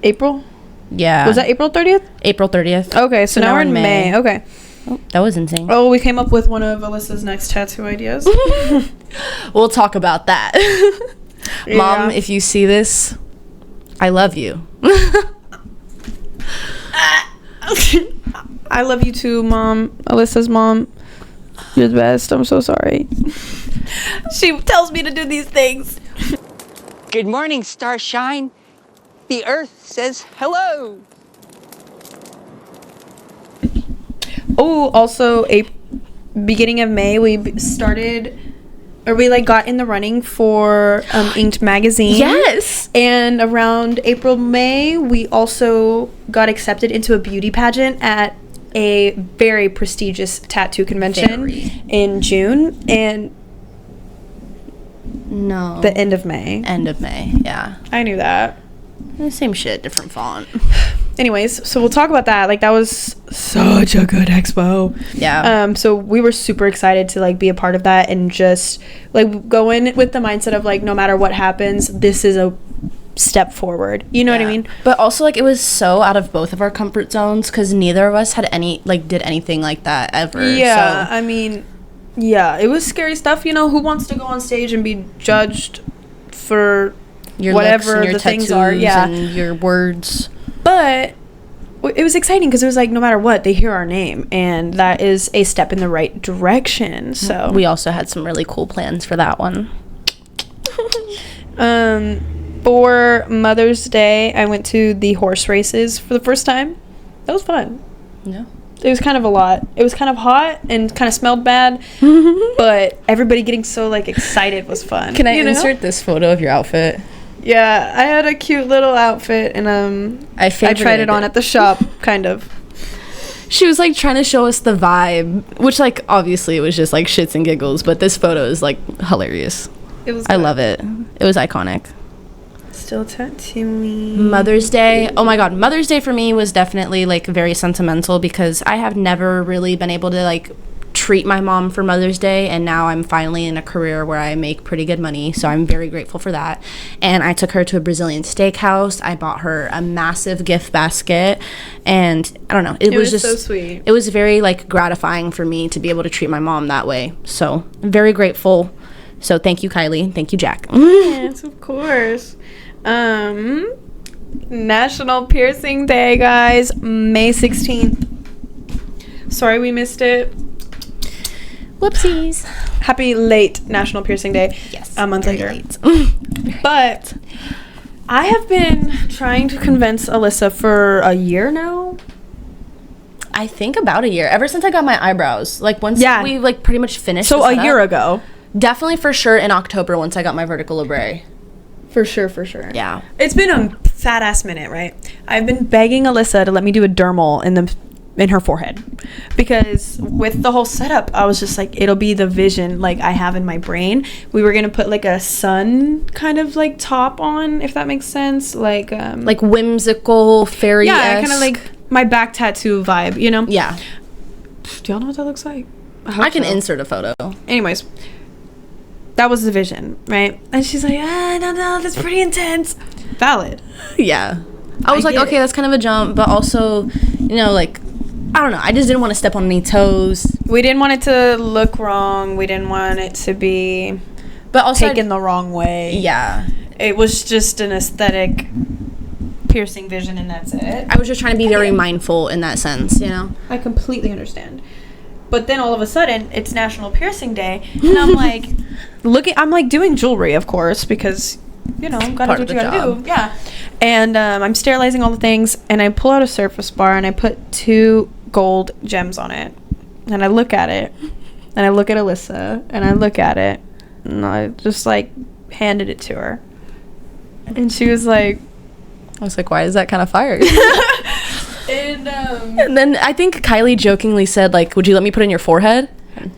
April? Yeah. Was that April 30th? April 30th. Okay, so now we're in May. Okay. Oh, that was insane. Oh, we came up with one of Alyssa's next tattoo ideas. We'll talk about that. Yeah. Mom, if you see this, I love you. I love you too, Mom. Alyssa's mom. You're the best. I'm so sorry. She tells me to do these things. Good morning, Starshine. The Earth says hello. Oh, also, beginning of May, we started, or we like got in the running for Inked magazine. Yes. And around April, May, we also got accepted into a beauty pageant at a very prestigious tattoo convention in June and the end of May. End of May, yeah. I knew that. Same shit, different font. Anyways, so we'll talk about that. Like, that was such a good expo. Yeah. So we were super excited to like be a part of that and just like go in with the mindset of like, no matter what happens, this is a step forward. You know what I mean? But also, like, it was so out of both of our comfort zones because neither of us had did anything like that ever. Yeah. So. I mean, yeah, it was scary stuff. You know, who wants to go on stage and be judged for your whatever your the things are? Yeah. And your words. But it was exciting because it was like, no matter what, they hear our name, and that is a step in the right direction. So we also had some really cool plans for that one. For Mother's Day, I went to the horse races for the first time. That was fun. Yeah. It was kind of a lot. It was kind of hot and kind of smelled bad, but everybody getting so like excited was fun. Can I insert this photo of your outfit? Yeah, I had a cute little outfit, and I tried it on at the shop, kind of. She was like trying to show us the vibe, which like obviously it was just like shits and giggles, but this photo is like hilarious. It was. I love it. It was iconic. Still tattooing. Mother's Day. Oh my God, Mother's Day for me was definitely like very sentimental because I have never really been able to like treat my mom for Mother's Day, and now I'm finally in a career where I make pretty good money, so I'm very grateful for that. And I took her to a Brazilian steakhouse. I bought her a massive gift basket, and I don't know, it was just so sweet. It was very like gratifying for me to be able to treat my mom that way, so I'm very grateful. So thank you, Kylie. Thank you, Jack. Yes, of course. National Piercing Day, guys, May 16th. Sorry we missed it. Whoopsies. Happy late National Piercing Day. Yes. A month later. Late. But I have been trying to convince Alyssa for a year now. I think about a year. Ever since I got my eyebrows. Like once we like pretty much finished. So a year ago. Definitely for sure in October once I got my vertical labrae. For sure. Yeah. It's been a fat ass minute, right? I've been begging Alyssa to let me do a dermal in her forehead, because with the whole setup I was just like, it'll be the vision like I have in my brain. We were gonna put like a sun kind of like top on, if that makes sense, like whimsical fairy-esque. Yeah, kind of like my back tattoo vibe, you know? Yeah. Do y'all know what that looks like? I can insert a photo. Anyways, that was the vision, right? And she's like, no, that's pretty intense. Valid. Yeah. I was like, okay, that's kind of a jump, but also, you know, like, I don't know. I just didn't want to step on any toes. We didn't want it to look wrong. We didn't want it to be taken the wrong way. Yeah. It was just an aesthetic piercing vision, and that's it. I was just trying to be very mindful in that sense, you know? I completely understand. But then all of a sudden, it's National Piercing Day, and I'm like, I'm like doing jewelry, of course, because, you know, gotta do what you gotta do. Yeah. And I'm sterilizing all the things, and I pull out a surface bar, and I put 2 gold gems on it. And I look at it, and I look at Alyssa, and I look at it, and I just, like, handed it to her. And she was like, I was like, why is that kind of fire? And And then I think Kylie jokingly said, like, would you let me put it in your forehead?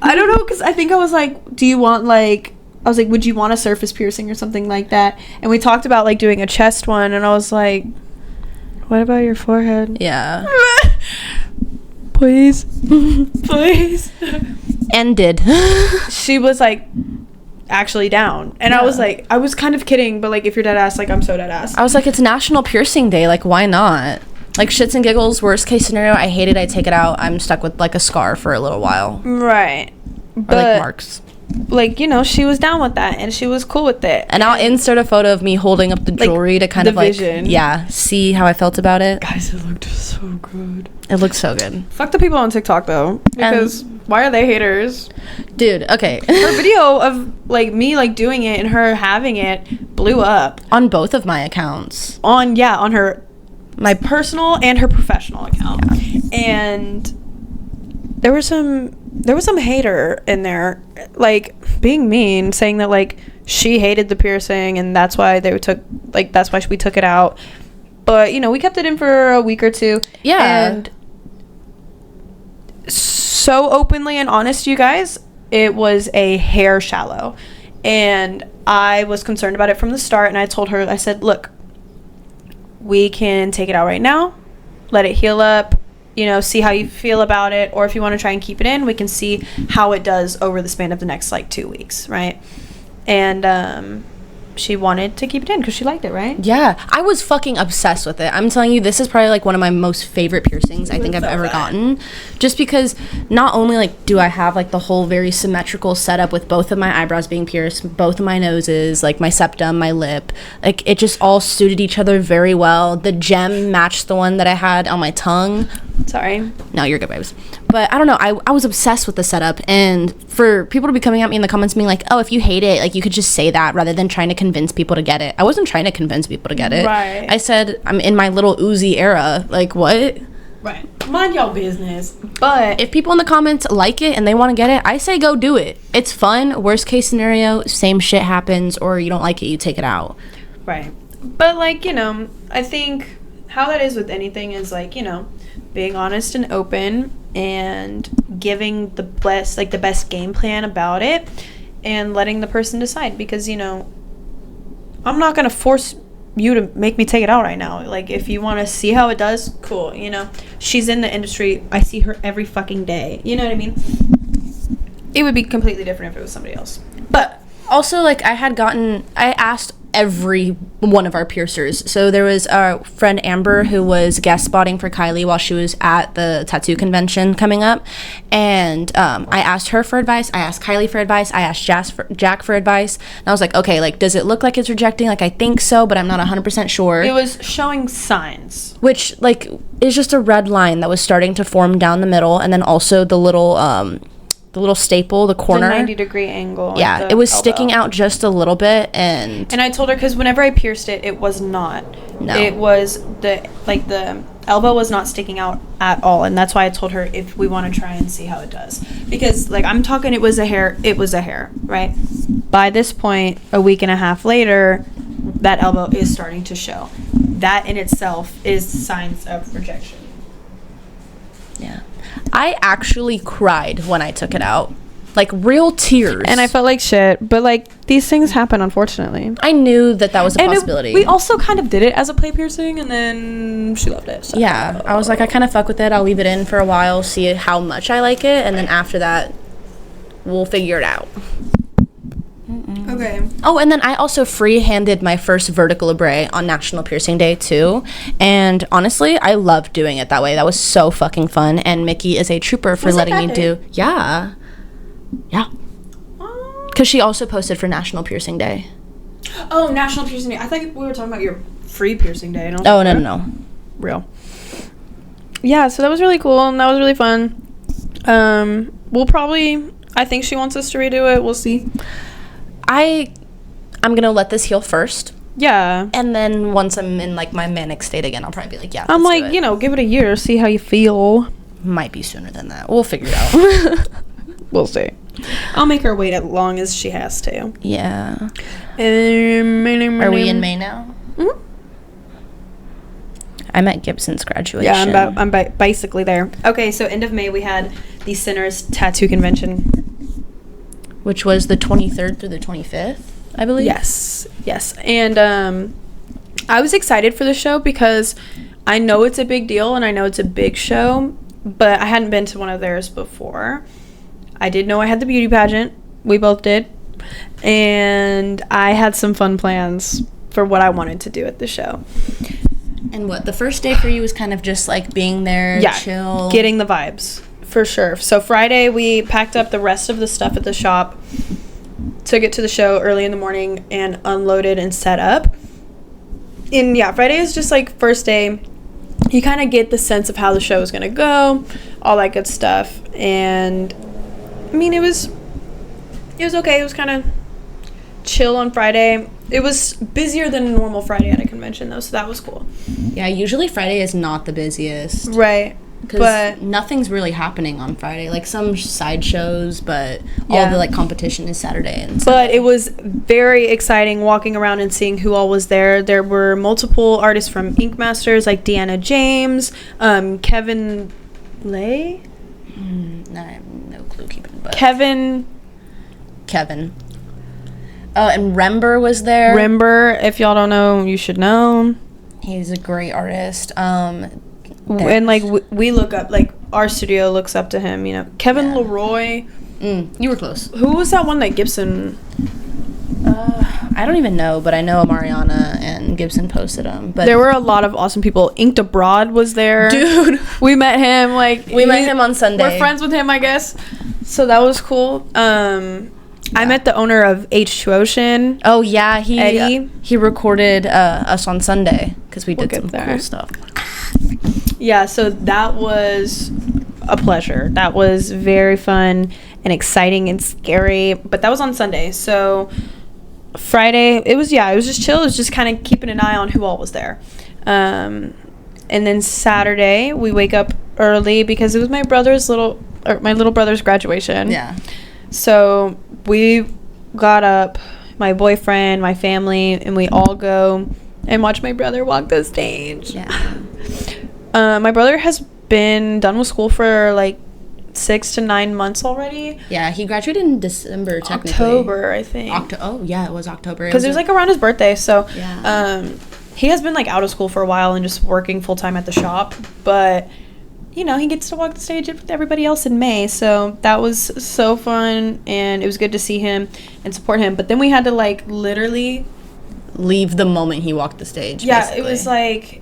I don't know, because I think I was like, do you want, like, I was like, would you want a surface piercing or something like that? And we talked about, like, doing a chest one, and I was like, what about your forehead? Yeah. Please. Please. And did. She was, like, actually down. And I was like, I was kind of kidding, but, like, if you're dead ass, like, I'm so dead ass. I was like, it's National Piercing Day. Like, why not? Like, shits and giggles, worst case scenario, I hate it, I take it out. I'm stuck with, like, a scar for a little while. Right. Or, But, like, marks. like, you know, she was down with that, and she was cool with it. And I'll insert a photo of me holding up the jewelry to kind the of, like, vision. yeah, see how I felt about it. Guys, it looked so good. It looks so good. Fuck the people on TikTok, though. Because why are they haters? Dude, okay. Her video of, like, me, like, doing it and her having it blew up. On both of my accounts. On her my personal and her professional account. Yeah. And there was some hater in there, like, being mean, saying that, like, she hated the piercing and that's why we took it out. But, you know, we kept it in for a week or two. Yeah. And so openly and honest, you guys, it was a hair shallow. And I was concerned about it from the start, and I told her, I said, look, we can take it out right now, let it heal up, you know, see how you feel about it, or if you want to try and keep it in, we can see how it does over the span of the next, like, 2 weeks, right? And she wanted to keep it in because she liked it, right? Yeah, I was fucking obsessed with it. I'm telling you, this is probably, like, one of my most favorite piercings I think I've ever gotten. Just because not only, like, do I have, like, the whole very symmetrical setup with both of my eyebrows being pierced, both of my noses, like, my septum, my lip. Like, it just all suited each other very well. The gem matched the one that I had on my tongue. Sorry. No, you're good, babes. But I don't know. I was obsessed with the setup. And for people to be coming at me in the comments being like, oh, if you hate it, like, you could just say that rather than trying to convince people to get it. I wasn't trying to convince people to get it. Right. I said, I'm in my little Uzi era. Like, what? Right. Mind y'all business. But If people in the comments like it and they want to get it, I say go do it. It's fun. Worst case scenario, same shit happens, or you don't like it, you take it out. right. But, like, you know, I think how that is with anything is, like, you know, being honest and open and giving the best game plan about it and letting the person decide, because, you know, I'm not gonna force you to make me take it out right now. Like, if you want to see how it does, cool, you know. She's in the industry. I see her every fucking day. You know what I mean? It would be completely different if it was somebody else. But also, like, I asked every one of our piercers. So there was our friend Amber who was guest spotting for Kylie while she was at the tattoo convention coming up, and I asked her for advice, I asked Kylie for advice, I asked Jack for advice, and I was like, okay, like, does it look like it's rejecting? Like, I think so, but I'm not 100% sure. It was showing signs, which, like, is just a red line that was starting to form down the middle, and then also the little staple, the corner, the 90-degree angle. Yeah, it was sticking out just a little bit, and I told her, because whenever I pierced it, it was not. No. It was the elbow was not sticking out at all, and that's why I told her if we want to try and see how it does, because, like, I'm talking, it was a hair, right? By this point, a week and a half later, that elbow is starting to show. That in itself is signs of rejection. yeah. I actually cried when I took it out. Like, real tears. And I felt like shit, but, like, these things happen, unfortunately. I knew that was a possibility. We also kind of did it as a play piercing, and then she loved it. So. Yeah, I was like, I kind of fuck with it. I'll leave it in for a while, see how much I like it, and then after that, we'll figure it out. Okay. Oh, and then I also free-handed my first vertical labrae on National Piercing Day, too. And honestly, I loved doing it that way. That was so fucking fun. And Mickey is a trooper for letting me do... Yeah. Yeah. Because she also posted for National Piercing Day. Oh, National Piercing Day. I thought we were talking about your free piercing day. And Oh, no. Real. Yeah, so that was really cool, and that was really fun. We'll probably... I think she wants us to redo it. We'll see. I'm gonna let this heal first. Yeah. And then once I'm in, like, my manic state again, I'll probably be like, yeah, I'm let's do like, it. you know, give it a year, see how you feel. Might be sooner than that. We'll figure it out. We'll see. I'll make her wait as long as she has to. Yeah. Are Are we in May now? Mm-hmm. I'm at Gibson's graduation. Yeah, I'm basically there. Okay, so end of May we had the Sinners Tattoo Convention, which was the 23rd through the 25th, I believe. Yes, and I was excited for the show because I know it's a big deal and I know it's a big show, but I hadn't been to one of theirs before. I did know I had the beauty pageant. We both did, and I had some fun plans for what I wanted to do at the show. And what, the first day for you was kind of just like being there, chill? Getting the vibes, for sure. So Friday, we packed up the rest of the stuff at the shop, took it to the show early in the morning, and unloaded and set up. And yeah, Friday is just like first day. You kind of get the sense of how the show is going to go, all that good stuff. And I mean, it was okay. It was kind of chill on Friday. It was busier than a normal Friday at a convention, though, so that was cool. Yeah, usually Friday is not the busiest. Right. Because nothing's really happening on Friday. Like, some side shows, but all the, like, competition is Saturday and Sunday. But it was very exciting walking around and seeing who all was there. There were multiple artists from Ink Masters, like Deanna James, Kevin Lay? I have no clue keeping, but... Kevin. Oh, and Rember was there. Rember, if y'all don't know, you should know. He's a great artist. And like we look up, like our studio looks up to him, you know. Kevin Leroy. You were close. Who was that one that Gibson? I don't even know, but I know Mariana and Gibson posted them. But there were a lot of awesome people. Inked Abroad was there. Dude, we met him. We met him on Sunday. We're friends with him, I guess. So that was cool. I met the owner of H2 Ocean. Oh yeah, Eddie. He recorded us on Sunday because we did some cool stuff. Yeah, so that was a pleasure. That was very fun and exciting and scary. But that was on Sunday. So Friday, it was just chill. It was just kind of keeping an eye on who all was there. And then Saturday, we wake up early because it was my little brother's graduation. Yeah. So we got up, my boyfriend, my family, and we all go and watch my brother walk the stage. Yeah. My brother has been done with school for like 6 to 9 months already. Yeah, he graduated in December, technically. October, I think. It was October. Because it was like around his birthday, so yeah. He has been like out of school for a while and just working full time at the shop, but you know, he gets to walk the stage with everybody else in May, so that was so fun, and it was good to see him and support him. But then we had to like literally leave the moment he walked the stage. Yeah, basically. It was like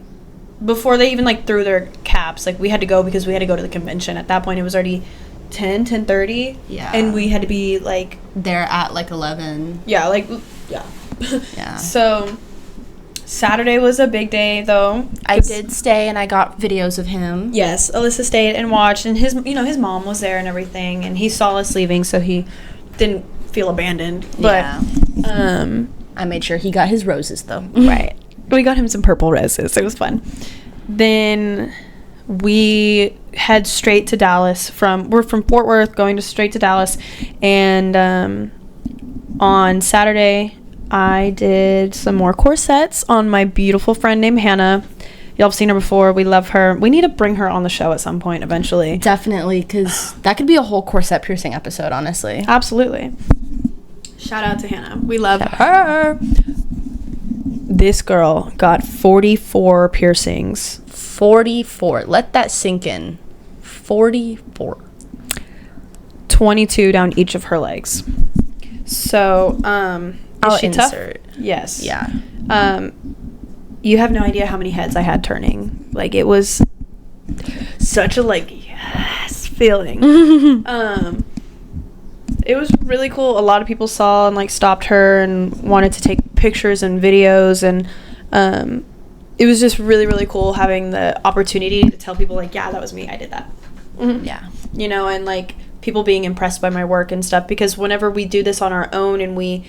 before they even like threw their caps, like we had to go because we had to go to the convention. At that point it was already 10:30. Yeah. And we had to be like there at like 11. Yeah, like Yeah. So Saturday was a big day though. I did stay and I got videos of him. Yes, Alyssa stayed and watched, and his mom was there and everything, and he saw us leaving, so he didn't feel abandoned. But I made sure he got his roses though. Right. We got him some purple roses. It was fun. Then we head straight to Dallas. We're from Fort Worth going straight to Dallas, and on Saturday I did some more corsets on my beautiful friend named Hannah. Y'all have seen her before. We love her. We need to bring her on the show at some point eventually. Definitely, because that could be a whole corset piercing episode, honestly. Absolutely. Shout out to Hannah. We love her. This girl got 44 piercings. 44. Let that sink in. 44. 22 down each of her legs. So, I'll she insert. Tough? Yes. Yeah. You have no idea how many heads I had turning. Like, it was such a, like, yes feeling. It was really cool. A lot of people saw and, like, stopped her and wanted to take pictures and videos, and it was just really, really cool having the opportunity to tell people, like, yeah, that was me. I did that. Mm-hmm. Yeah. You know, and, like, people being impressed by my work and stuff, because whenever we do this on our own and we,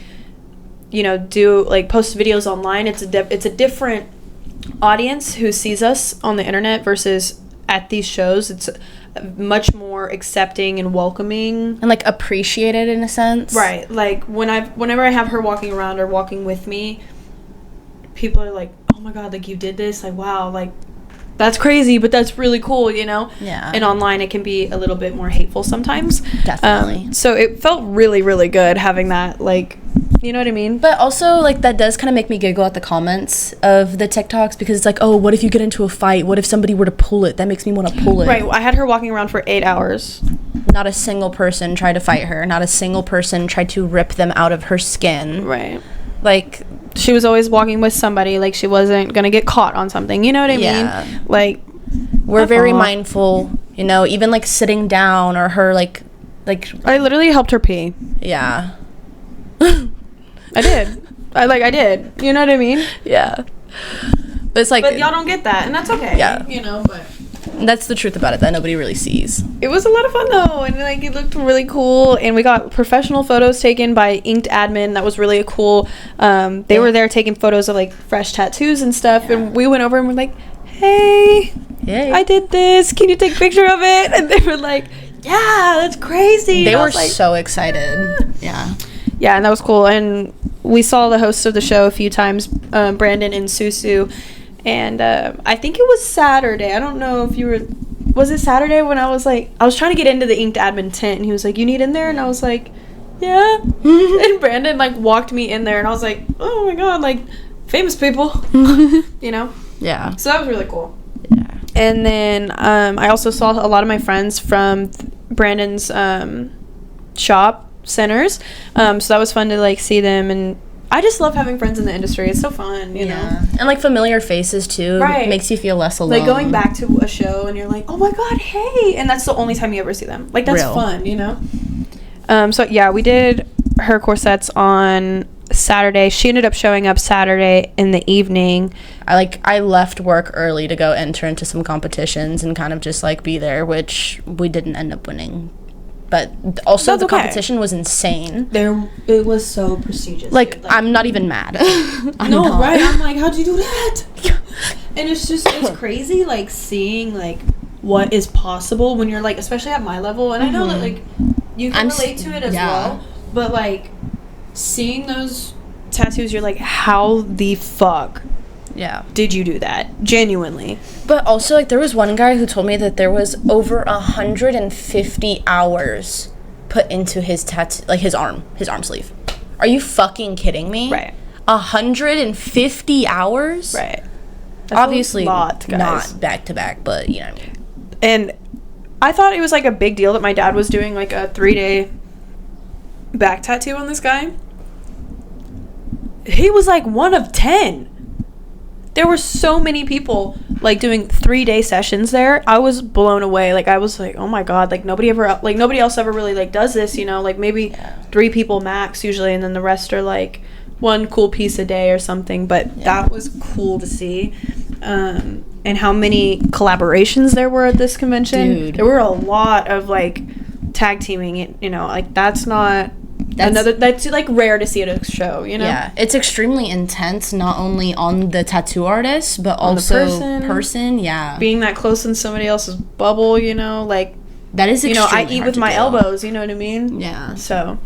you know, do like post videos online, it's a different audience who sees us on the internet versus at these shows. It's much more accepting and welcoming and like appreciated in a sense. Right. Like whenever I have her walking around or walking with me, people are like, oh my god, like you did this, like wow, like that's crazy, but that's really cool, you know? Yeah. And online, it can be a little bit more hateful sometimes. Definitely. So it felt really, really good having that, like, you know what I mean? But also, like, that does kind of make me giggle at the comments of the TikToks, because it's like, oh, what if you get into a fight? What if somebody were to pull it? That makes me want to pull it. Right. I had her walking around for 8 hours. Not a single person tried to fight her. Not a single person tried to rip them out of her skin. Right. Like, she was always walking with somebody, like she wasn't gonna get caught on something, you know what I mean? Like, we're very mindful, you know, even like sitting down, or her like I literally helped her pee. Yeah. I did. I did. You know what I mean? Yeah. But it's like, but y'all don't get that, and that's okay. Yeah. You know, but that's the truth about it that nobody really sees. it was a lot of fun though, and like it looked really cool, and we got professional photos taken by Inked Admin. That was really cool. They were there taking photos of like fresh tattoos and stuff, and we went over and we're like, hey, I did this. Can you take a picture of it? And they were like, yeah, that's crazy. They were like, so excited. Yeah. Yeah, and that was cool. And we saw the hosts of the show a few times, Brandon and Susu. And I think it was Saturday. I don't know if you were... Was it Saturday when I was like... I was trying to get into the Inked Admin tent, and he was like, you need in there? And I was like, yeah. And Brandon, like, walked me in there, and I was like, oh my god, like, famous people. You know? Yeah. So that was really cool. Yeah. And then I also saw a lot of my friends from Brandon's shop, Centers. So that was fun to, like, see them, and I just love having friends in the industry. It's so fun, you know? And, like, familiar faces, too. Right. Makes you feel less alone. Like, going back to a show, and you're like, oh, my God, hey! And that's the only time you ever see them. Like, that's fun, you know? So, yeah, we did her corsets on Saturday. She ended up showing up Saturday in the evening. I left work early to go enter into some competitions and kind of just, like, be there, which we didn't end up winning. But also the competition was insane. It was so prestigious. Like, I'm not even mad. Right? I'm like, how'd you do that? And it's crazy, like, seeing, like, what is possible when you're, like, especially at my level. And I know that, like, you can relate to it as well. But, like, seeing those tattoos, you're like, how the fuck did you do that? Genuinely. But also, like, there was one guy who told me that there was over 150 hours put into his tattoo, like his arm sleeve. Are you fucking kidding me? Right. 150 hours? Right. That's Obviously a lot, guys. Not back to back, but you know what I mean. And I thought it was like a big deal that my dad was doing like a 3-day back tattoo on this guy. He was like one of 10. There were so many people like doing 3-day sessions there. I was blown away. Like, I was like, oh my god, like nobody else ever really like does this, you know, like maybe 3 people max usually, and then the rest are like one cool piece a day or something. But that was cool to see. And how many collaborations there were at this convention. Dude. There were a lot of like tag teaming it, you know, like that's like rare to see at a show, you know? Yeah, it's extremely intense, not only on the tattoo artist, but also person. Yeah. Being that close in somebody else's bubble, you know, like, that is extremely I eat with my elbows, you know what I mean? Yeah. So,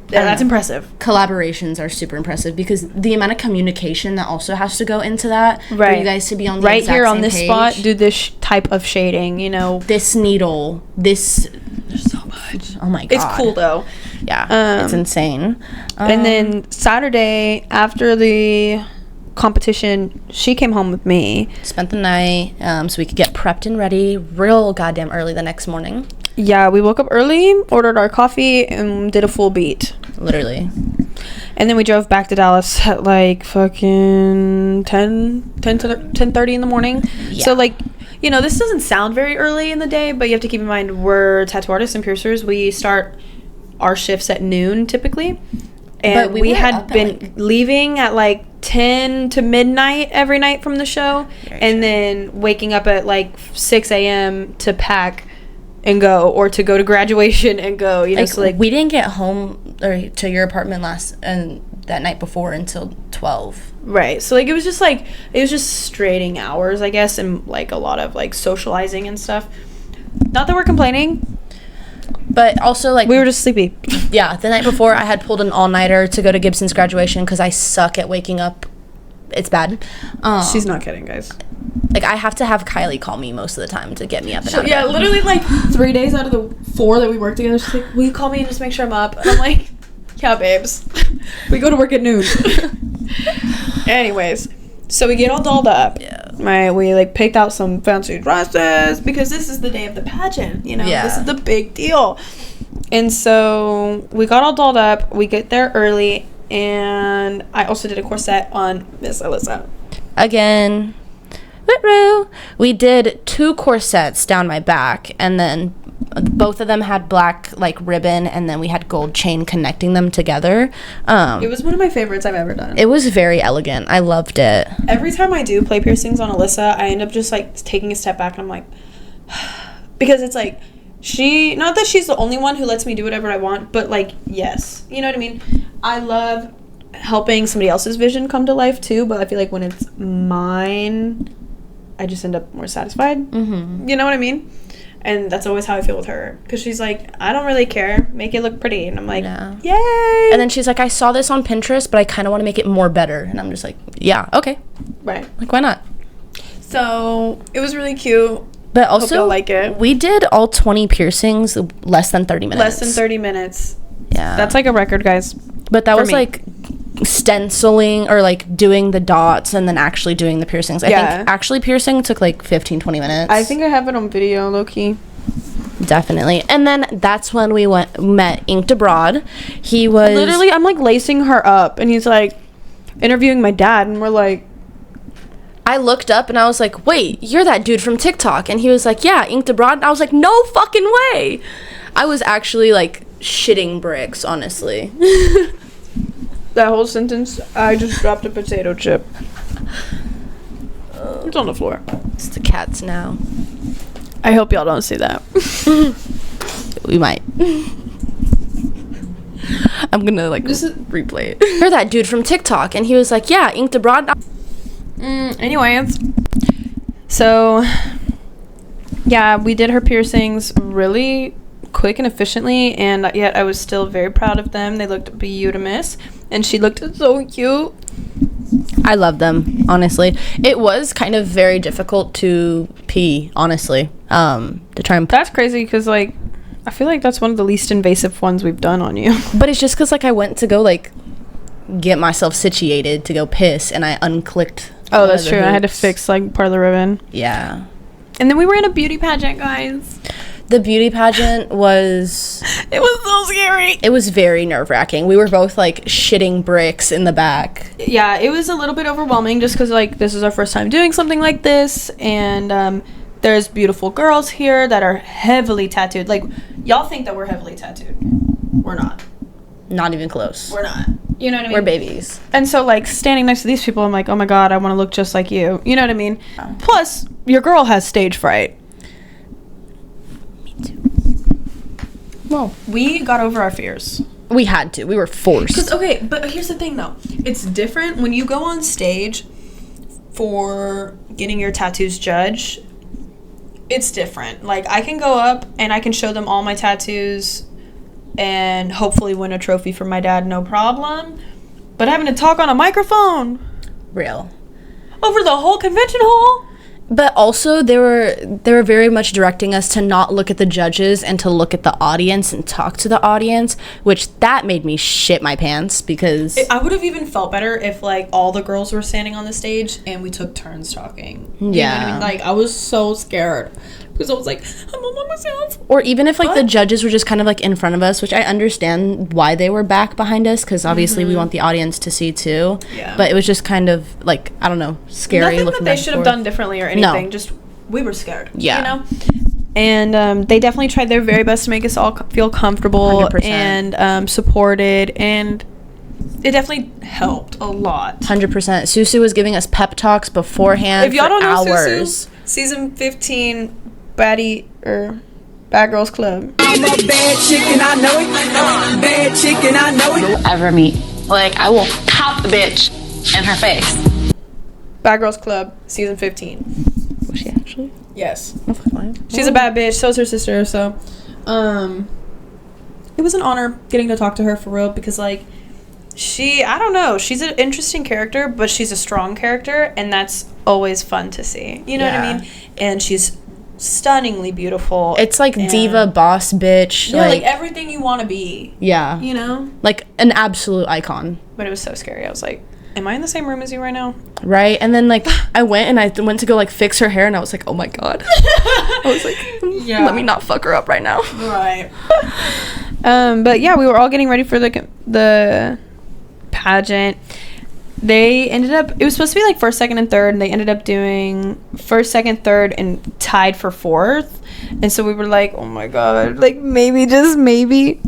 yeah, that's impressive. Collaborations are super impressive because the amount of communication that also has to go into that, for you guys to be on the right exact here on same this page. spot, do this type of shading, you know. This needle, there's so much. Oh my god. It's cool though. Yeah, it's insane. And then Saturday after the competition, she came home with me. Spent the night so we could get prepped and ready real goddamn early the next morning. Yeah, we woke up early, ordered our coffee, and did a full beat. Literally. And then we drove back to Dallas at like fucking 10:30 in the morning. Yeah. So like, you know, this doesn't sound very early in the day, but you have to keep in mind we're tattoo artists and piercers. We start our shifts at noon typically. And we had been leaving at like 10 to midnight every night from the show. And then waking up at like 6 a.m. to pack and go, or to go to graduation and go, you know. So like, we didn't get home or to your apartment that night before until 12. Right. So like it was just straighting hours, I guess, and like a lot of like socializing and stuff. Not that we're complaining, but also like we were just sleepy. Yeah, the night before I had pulled an all-nighter to go to Gibson's graduation because I suck at waking up. It's bad. She's not kidding, guys. Like, I have to have Kylie call me most of the time to get me up and out of bed. Literally, like, 3 days out of the 4 that we work together, she's like, will you call me and just make sure I'm up? And I'm like, yeah, babes. We go to work at noon. Anyways, so we get all dolled up. Yeah. Right, we, like, picked out some fancy dresses because this is the day of the pageant, you know? Yeah. This is the big deal. And so we got all dolled up. We get there early, and I also did a corset on Miss Alyssa. Again, we did 2 corsets down my back, and then both of them had black like ribbon, and then we had gold chain connecting them together. It was one of my favorites I've ever done. It was very elegant. I loved it. Every time I do play piercings on Alyssa, I end up just like taking a step back, and I'm like, because it's like, not that she's the only one who lets me do whatever I want, but like, yes, you know what I mean? I love helping somebody else's vision come to life too, but I feel like when it's mine, I just end up more satisfied. Mm-hmm. You know what I mean? And that's always how I feel with her, because she's like, I don't really care, make it look pretty. And I'm like, Yeah. Yay. And then she's like, I saw this on Pinterest, but I kind of want to make it more better. And I'm just like, yeah, okay. Right. Like, why not? So it was really cute. But Hope also, y'all like it. we did all 20 piercings less than 30 minutes. Less than 30 minutes. Yeah. That's like a record, guys. But that for was me. like stenciling or like doing the dots and then actually doing the piercings. I Yeah. think actually piercing took like 15-20 minutes. I think I have it on video, low-key. Definitely. And then that's when we met Inked Abroad. He was Literally, I'm like lacing her up, and he's like interviewing my dad, and we're like, I looked up and I was like, wait, you're that dude from TikTok. And he was like, yeah, Inked Abroad. And I was like, no fucking way. I was actually like shitting bricks, honestly. that whole sentence, I just dropped a potato chip. It's on the floor. It's the cats now. I hope y'all don't see that. We might. I'm gonna like replay it. You're that dude from TikTok. And he was like, yeah, Inked Abroad. Anyways, so yeah, we did her piercings really quick and efficiently, and yet I was still very proud of them. They looked beautimous, and she looked so cute. I love them, honestly. It was kind of very difficult to pee, honestly. To try and That's crazy, because like I feel like that's one of the least invasive ones we've done on you. but it's just because like I went to go like get myself situated to go piss, and I unclicked. Oh, one that's of the true. I had to hoops. fix like part of the ribbon. Yeah. And then we were in a beauty pageant, guys. The beauty pageant was... It was so scary. It was very nerve-wracking. We were both, like, shitting bricks in the back. Yeah, it was a little bit overwhelming just because, like, this is our first time doing something like this. And there's beautiful girls here that are heavily tattooed. Like, y'all think that we're heavily tattooed. We're not. Not even close. We're not. You know what I mean? We're babies. And so, like, standing next to these people, I'm like, oh my God, I want to look just like you. You know what I mean? Oh. Plus, your girl has stage fright. Me too. Well, We got over our fears. we had to. We were forced. Okay, but here's the thing, though. It's different when you go on stage for getting your tattoos judged. It's different. Like, I can go up and I can show them all my tattoos and hopefully win a trophy for my dad, no problem. But having to talk on a microphone Real. over the whole convention hall? But also, they were very much directing us to not look at the judges and to look at the audience and talk to the audience, which that made me shit my pants because... I would have even felt better if, like, all the girls were standing on the stage and we took turns talking. You know Yeah. what I mean? Like, I was so scared because I was like, I'm all by myself. Or even if, like, What? the judges were just kind of, like, in front of us, which I understand why they were back behind us, because obviously we want the audience to see, too. Yeah. But it was just kind of, like, I don't know, scary Nothing looking that they back and should have forth. done differently or No. anything. Just, we were scared. Yeah. You know? And they definitely tried their very best to make us all feel comfortable 100%. and supported. And it definitely helped a lot. 100%. Susu was giving us pep talks beforehand If y'all for don't know hours. Susu, season 15 Baddie or Bad Girls Club. I'm a bad chicken, I know it. Bad chicken, I know it. Ever meet. Like, I will pop the bitch in her face. Bad Girls Club, season 15. Was she actually? Yes. Oh, fuck, why? She's a bad bitch, so is her sister, so it was an honor getting to talk to her for real, because like I don't know, she's an interesting character, but she's a strong character, and that's always fun to see. You know what I mean? And she's stunningly beautiful. It's like diva, boss bitch. Yeah, like everything you want to be. Yeah. You know? Like an absolute icon. But it was so scary. I was like, am I in the same room as you right now? Right? And then, like, I went to go, like, fix her hair, and I was like, oh, my God. I was like, let me not fuck her up right now. Right. But, yeah, we were all getting ready for the pageant. They ended up, it was supposed to be, like, first, second, and third, and they ended up doing first, second, third, and tied for fourth. And so we were like, oh, my God. Like, maybe, just maybe.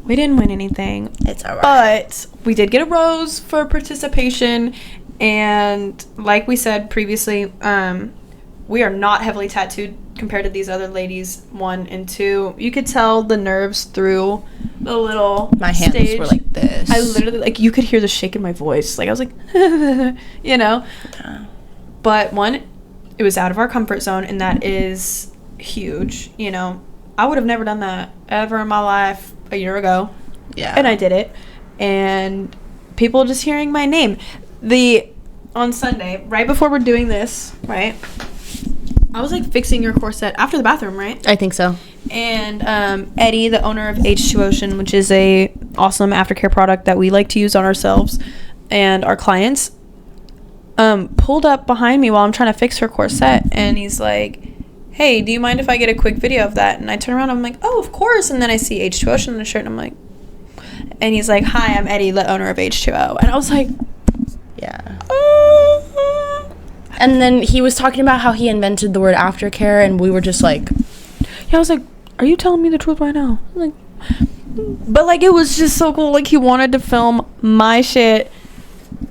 We didn't win anything. It's all right. But we did get a rose for participation. And like we said previously, we are not heavily tattooed compared to these other ladies, 1 and 2. You could tell the nerves through the little My hands stage. were like this. I literally, like, you could hear the shake in my voice. Like, I was like, you know. Yeah. But 1, it was out of our comfort zone, and that is huge. You know, I would have never done that ever in my life a year ago. Yeah. And I did it. And people just hearing my name. On Sunday, right before we're doing this, right? I was like fixing your corset after the bathroom, right? I think so. And Eddie, the owner of H2 Ocean, which is a awesome aftercare product that we like to use on ourselves and our clients, pulled up behind me while I'm trying to fix her corset, and he's like, hey, do you mind if I get a quick video of that? And I turn around, I'm like, oh, of course. And then I see H2 Ocean on the shirt, and I'm like, and he's like, hi, I'm Eddie, the owner of H2O. And I was like, yeah. And then he was talking about how he invented the word aftercare, and we were just like, yeah, I was like, are you telling me the truth right now? Like, but like, it was just so cool. Like, he wanted to film my shit,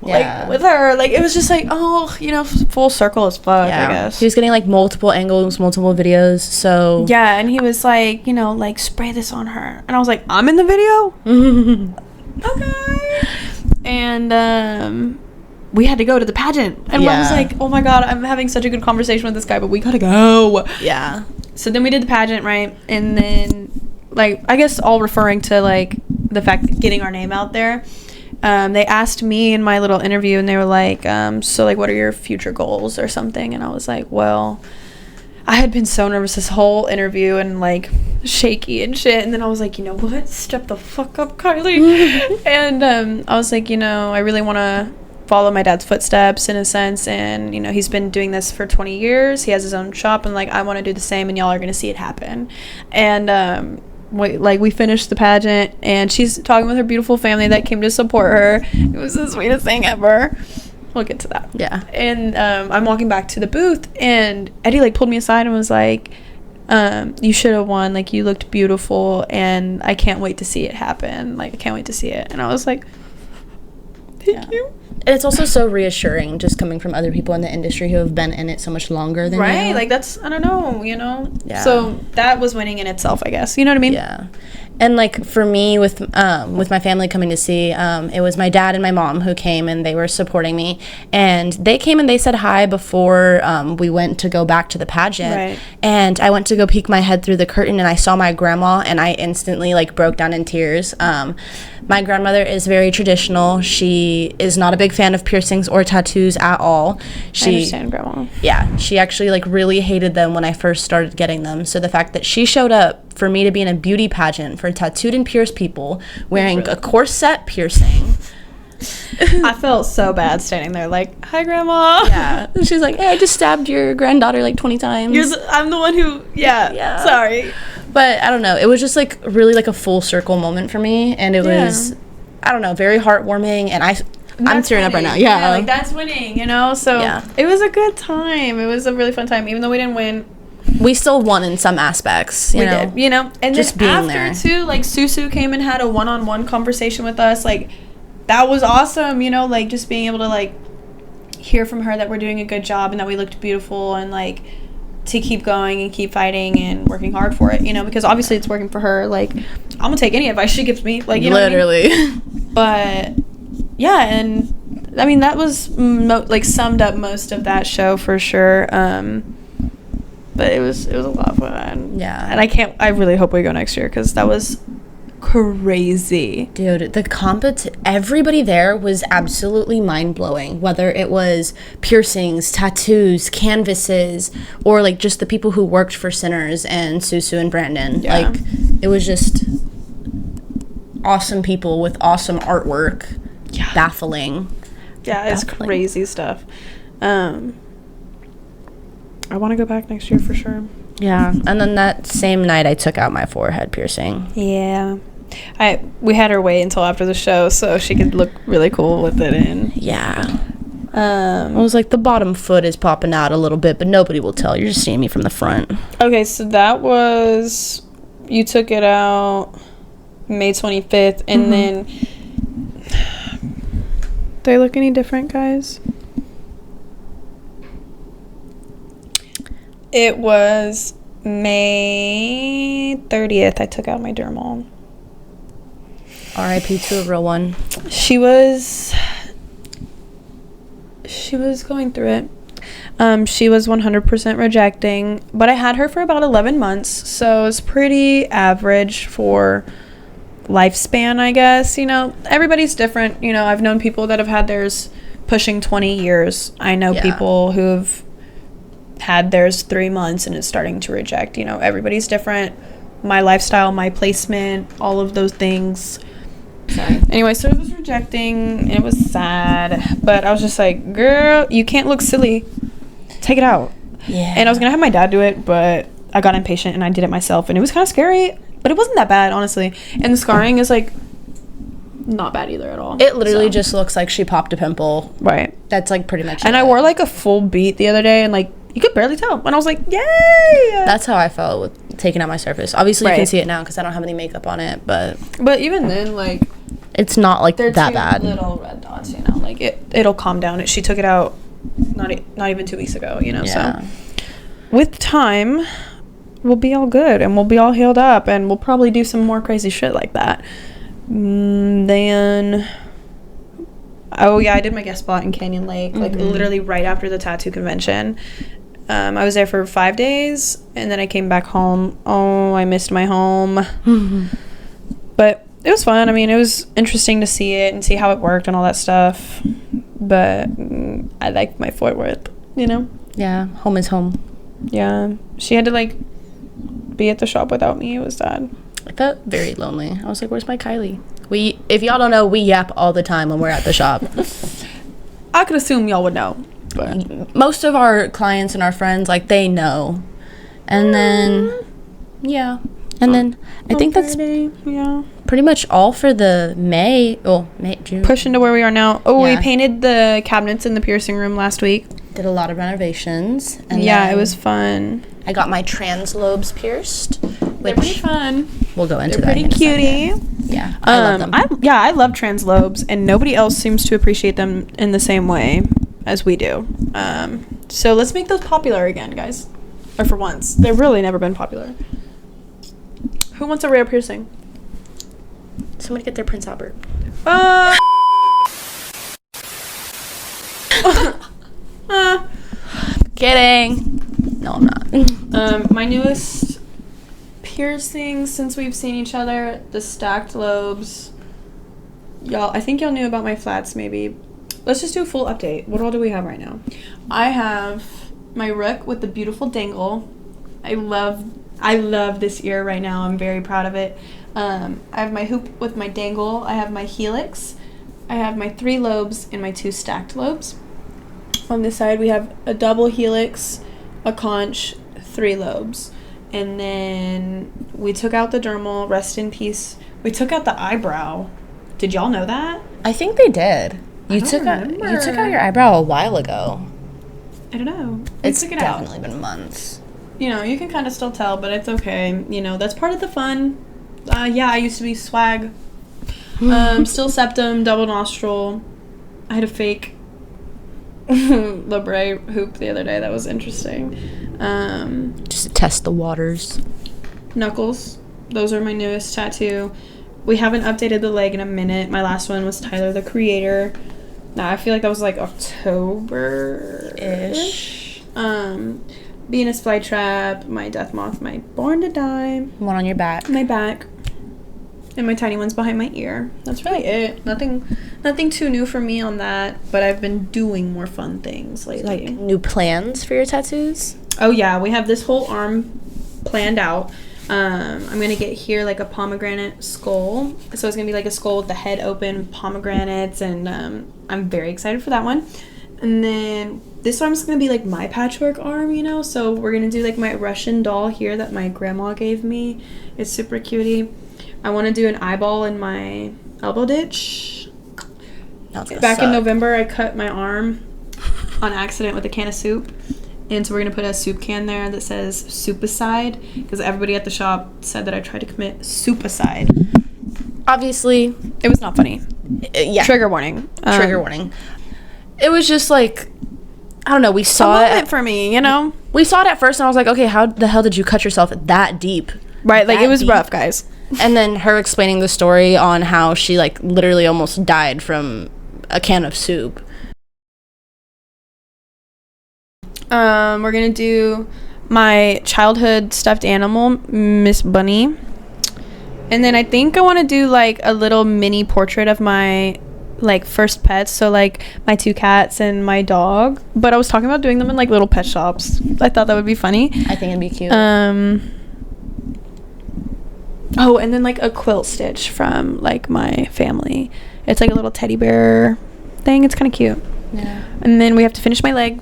like, with her. Like, it was just like, oh, you know, full circle as fuck, I guess. He was getting like multiple angles, multiple videos, so yeah. And he was like, you know, like, spray this on her, and I was like, I'm in the video. Okay. And we had to go to the pageant, and I was like, oh my God, I'm having such a good conversation with this guy, but we gotta go. Yeah. So then we did the pageant, right? And then, like, I guess all referring to, like, the fact that getting our name out there, they asked me in my little interview, and they were like, so, like, what are your future goals or something? And I was like, well, I had been so nervous this whole interview and, like, shaky and shit. And then I was like, you know what? Step the fuck up, Kylie. And I was like, you know, I really want to follow my dad's footsteps in a sense, and you know, he's been doing this for 20 years. He has his own shop, and like, I want to do the same, and y'all are gonna see it happen. And we finished the pageant, and she's talking with her beautiful family that came to support her. It was the sweetest thing ever. We'll get to that. Yeah. And I'm walking back to the booth, and Eddie like pulled me aside and was like, you should have won, like, you looked beautiful, and I can't wait to see it happen. Like, I can't wait to see it. And I was like, thank you. And it's also so reassuring just coming from other people in the industry who have been in it so much longer than right you. Like, that's, I don't know, you know. Yeah. So that was winning in itself, I guess, you know what I mean? Yeah. And like for me with my family coming to see, it was my dad and my mom who came, and they were supporting me, and they came and they said hi before we went to go back to the pageant. Right. And I went to go peek my head through the curtain, and I saw my grandma, and I instantly like broke down in tears. My grandmother is very traditional. She is not a big fan of piercings or tattoos at all. I understand, grandma. Yeah, she actually like really hated them when I first started getting them. So the fact that she showed up for me to be in a beauty pageant for tattooed and pierced people wearing a corset piercing. I felt so bad standing there like, hi, grandma. Yeah. And she's like, hey, I just stabbed your granddaughter like 20 times. I'm the one who, yeah. Sorry. But I don't know. It was just like really like a full circle moment for me. And it was, I don't know, very heartwarming. And I'm tearing up right now. Yeah. Like, that's winning, you know? So it was a good time. It was a really fun time. Even though we didn't win, we still won in some aspects. You know? Did, you know? And just then being after, there. too, like, Susu came and had a one-on-one conversation with us. Like, that was awesome, you know? Like, just being able to, like, hear from her that we're doing a good job and that we looked beautiful, and, like, to keep going and keep fighting and working hard for it, you know? Because obviously it's working for her. Like, I'm gonna take any advice she gives me. Like, you know literally. What I mean? But, yeah, and, I mean, that was, like, summed up most of that show for sure. But it was a lot of fun. Yeah. And I really hope we go next year, because that was crazy. Dude, everybody there was absolutely mind-blowing, whether it was piercings, tattoos, canvases, or like just the people who worked for Sinners and Susu and Brandon. Yeah. Like, it was just awesome people with awesome artwork. Yeah. Baffling. Yeah, it's Baffling. crazy stuff. I want to go back next year for sure. Yeah, and then that same night I took out my forehead piercing. Yeah. We had her wait until after the show so she could look really cool with it in. Yeah. I was like, the bottom foot is popping out a little bit, but nobody will tell. You're just seeing me from the front. Okay, so that was, you took it out May 25th, and then, do they look any different, guys? It was May 30th I took out my dermal. R.I.P. to a real one. She was going through it. She was 100% rejecting, but I had her for about 11 months, so it's pretty average for lifespan, I guess. You know, everybody's different. You know, I've known people that have had theirs pushing 20 years. I know people who've had theirs 3 months and is starting to reject. You know, everybody's different. My lifestyle, my placement, all of those things. Anyway, so it was rejecting, and it was sad, but I was just like, girl, you can't look silly. Take it out. Yeah. And I was gonna have my dad do it, but I got impatient and I did it myself, and it was kind of scary, but it wasn't that bad, honestly. And the scarring is like not bad either at all. It literally just looks like she popped a pimple. Right. That's like pretty much And it. I wore like a full beat the other day, and like you could barely tell. And I was like, yay! That's how I felt with taking out my surface. Obviously, you Right. can see it now because I don't have any makeup on it, but even then, like, it's not like they're that two bad. little red dots, you know, like it'll calm down. She took it out not even 2 weeks ago, you know. Yeah. So with time, we'll be all good and we'll be all healed up, and we'll probably do some more crazy shit like that. Then, oh yeah, I did my guest spot in Canyon Lake, like literally right after the tattoo convention. I was there for 5 days, and then I came back home. Oh, I missed my home. But it was fun. I mean, it was interesting to see it and see how it worked and all that stuff. But I liked my Fort Worth, you know? Yeah, home is home. Yeah. She had to, like, be at the shop without me. It was sad. I felt very lonely. I was like, where's my Kylie? If y'all don't know, we yap all the time when we're at the shop. I could assume y'all would know. But Most of our clients and our friends, like, they know. And then, yeah. And then I think that's yeah. pretty much all for the June. Push into where we are now. Oh, Yeah. we painted the cabinets in the piercing room last week. Did a lot of renovations. And Yeah, then it was fun. I got my trans lobes pierced, They're pretty which fun. we'll go into They're that. pretty in a second. cutie. Yeah, I love them. I love trans lobes, and nobody else seems to appreciate them in the same way as we do. So let's make those popular again, guys. Or for once. They've really never been popular. Who wants a rare piercing? Somebody get their Prince Albert. Kidding. No, I'm not. My newest piercing since we've seen each other, the stacked lobes. Y'all, I think y'all knew about my flats, maybe. Let's just do a full update. What all do we have right now? I have my rook with the beautiful dangle. I love this ear right now. I'm very proud of it. I have my hoop with my dangle. I have my helix. I have my 3 lobes and my 2 stacked lobes. On this side, we have a double helix, a conch, 3 lobes. And then we took out the dermal, rest in peace. We took out the eyebrow. Did y'all know that? I think they did. You don't took out remember. your eyebrow a while ago. I don't know. We It's took it definitely out. been months. You know, you can kind of still tell, but it's okay. You know, that's part of the fun. Yeah, I used to be swag. Still septum, double nostril. I had a fake Libre hoop the other day. That was interesting. Just to test the waters. Knuckles. Those are my newest tattoo. We haven't updated the leg in a minute. My last one was Tyler, the Creator. Now, I feel like that was like October-ish. Venus Flytrap, my Death Moth, my Born to Die. One on your back. My back. And my tiny one's behind my ear. That's really it. Nothing too new for me on that, but I've been doing more fun things lately. Like new plans for your tattoos? Oh yeah, we have this whole arm planned out. I'm gonna get here like a pomegranate skull. So it's gonna be like a skull with the head open with pomegranates, and I'm very excited for that one. And then this arm's gonna be like my patchwork arm, you know? So we're gonna do like my Russian doll here that my grandma gave me. It's super cutie. I wanna do an eyeball in my elbow ditch. Back in November, I cut my arm on accident with a can of soup. And so we're going to put a soup can there that says Soupicide, because everybody at the shop said that I tried to commit suicide. Obviously, It was not funny. yeah. Trigger warning. Trigger warning. It was just like, I don't know, we saw it for me, you know? We saw it at first and I was like, okay, how the hell did you cut yourself that deep? Right, like That it was deep? rough, guys. And then her explaining the story on how she like literally almost died from a can of soup. We're going to do my childhood stuffed animal, Miss Bunny. And then I think I want to do like a little mini portrait of my like first pets, so like my 2 cats and my dog. But I was talking about doing them in like little pet shops. I thought that would be funny. I think it'd be cute. Oh, and then like a quilt stitch from like my family. It's like a little teddy bear thing. It's kind of cute. Yeah. And then we have to finish my leg.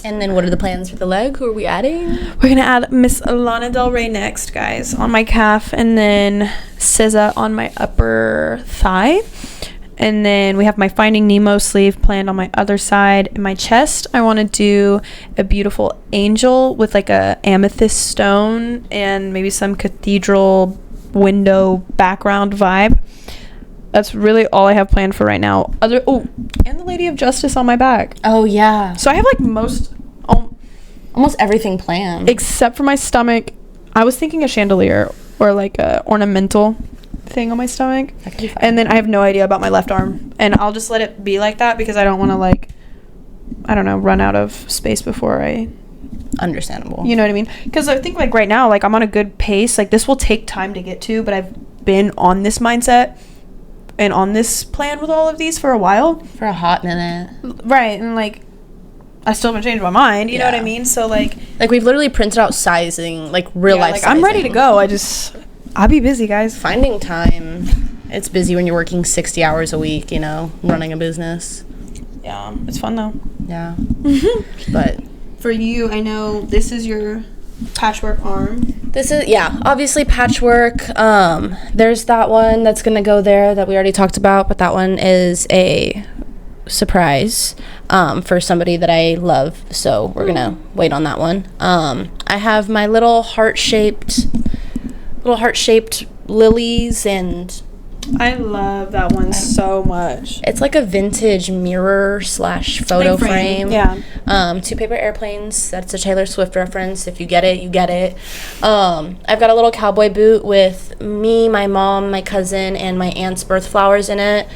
And then what are the plans for the leg? Who are we adding? We're gonna add Miss Lana Del Rey next, guys, on my calf, and then SZA on my upper thigh. And then we have my Finding Nemo sleeve planned on my other side. In my chest, I want to do a beautiful angel with like a amethyst stone and maybe some cathedral window background vibe. That's really all I have planned for right now. And the Lady of Justice on my back. Oh, yeah. So I have like Almost everything planned. except for my stomach. I was thinking a chandelier or like a ornamental thing on my stomach. That could be fun. And then I have no idea about my left arm. And I'll just let it be like that because I don't want to like, I don't know, run out of space before I... Understandable. You know what I mean? Because I think like right now, like I'm on a good pace. Like this will take time to get to, but I've been on this mindset and on this plan with all of these for a while. For a hot minute. Right. And like I still haven't changed my mind, you know what I mean? So like we've literally printed out sizing, like real life like sizing. I'm ready to go. I'll be busy, guys. Finding time. It's busy when you're working 60 hours a week, you know, running a business. Yeah, it's fun though. Yeah. But For you, I know this is your patchwork arm. this is, yeah, obviously patchwork. There's that one that's going to go there that we already talked about, but that one is a surprise for somebody that I love, so we're going to wait on that one. I have my little heart-shaped lilies, and I love that one so much. it's like a vintage mirror / photo Like frame. yeah. 2 paper airplanes. That's a Taylor Swift reference. If you get it, you get it. I've got a little cowboy boot with me, my mom, my cousin, and my aunt's birth flowers in it,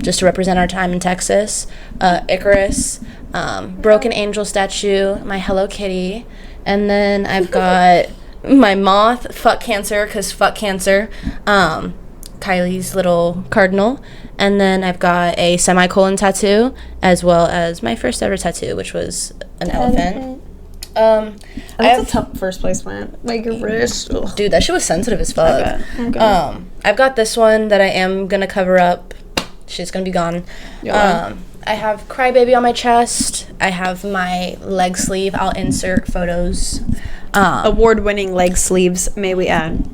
just to represent our time in Texas. Icarus, broken angel statue, my Hello Kitty, and then I've got my moth, fuck cancer, because fuck cancer. Kylie's little cardinal, and then I've got a semicolon tattoo, as well as my first ever tattoo, which was an elephant. That's a tough first place plant. Like your wrist. Ugh. Dude, that shit was sensitive as fuck. Okay. I've got this one that I am gonna cover up. She's gonna be gone. Yeah. I have Crybaby on my chest. I have my leg sleeve. I'll insert photos. Award-winning leg sleeves, may we add.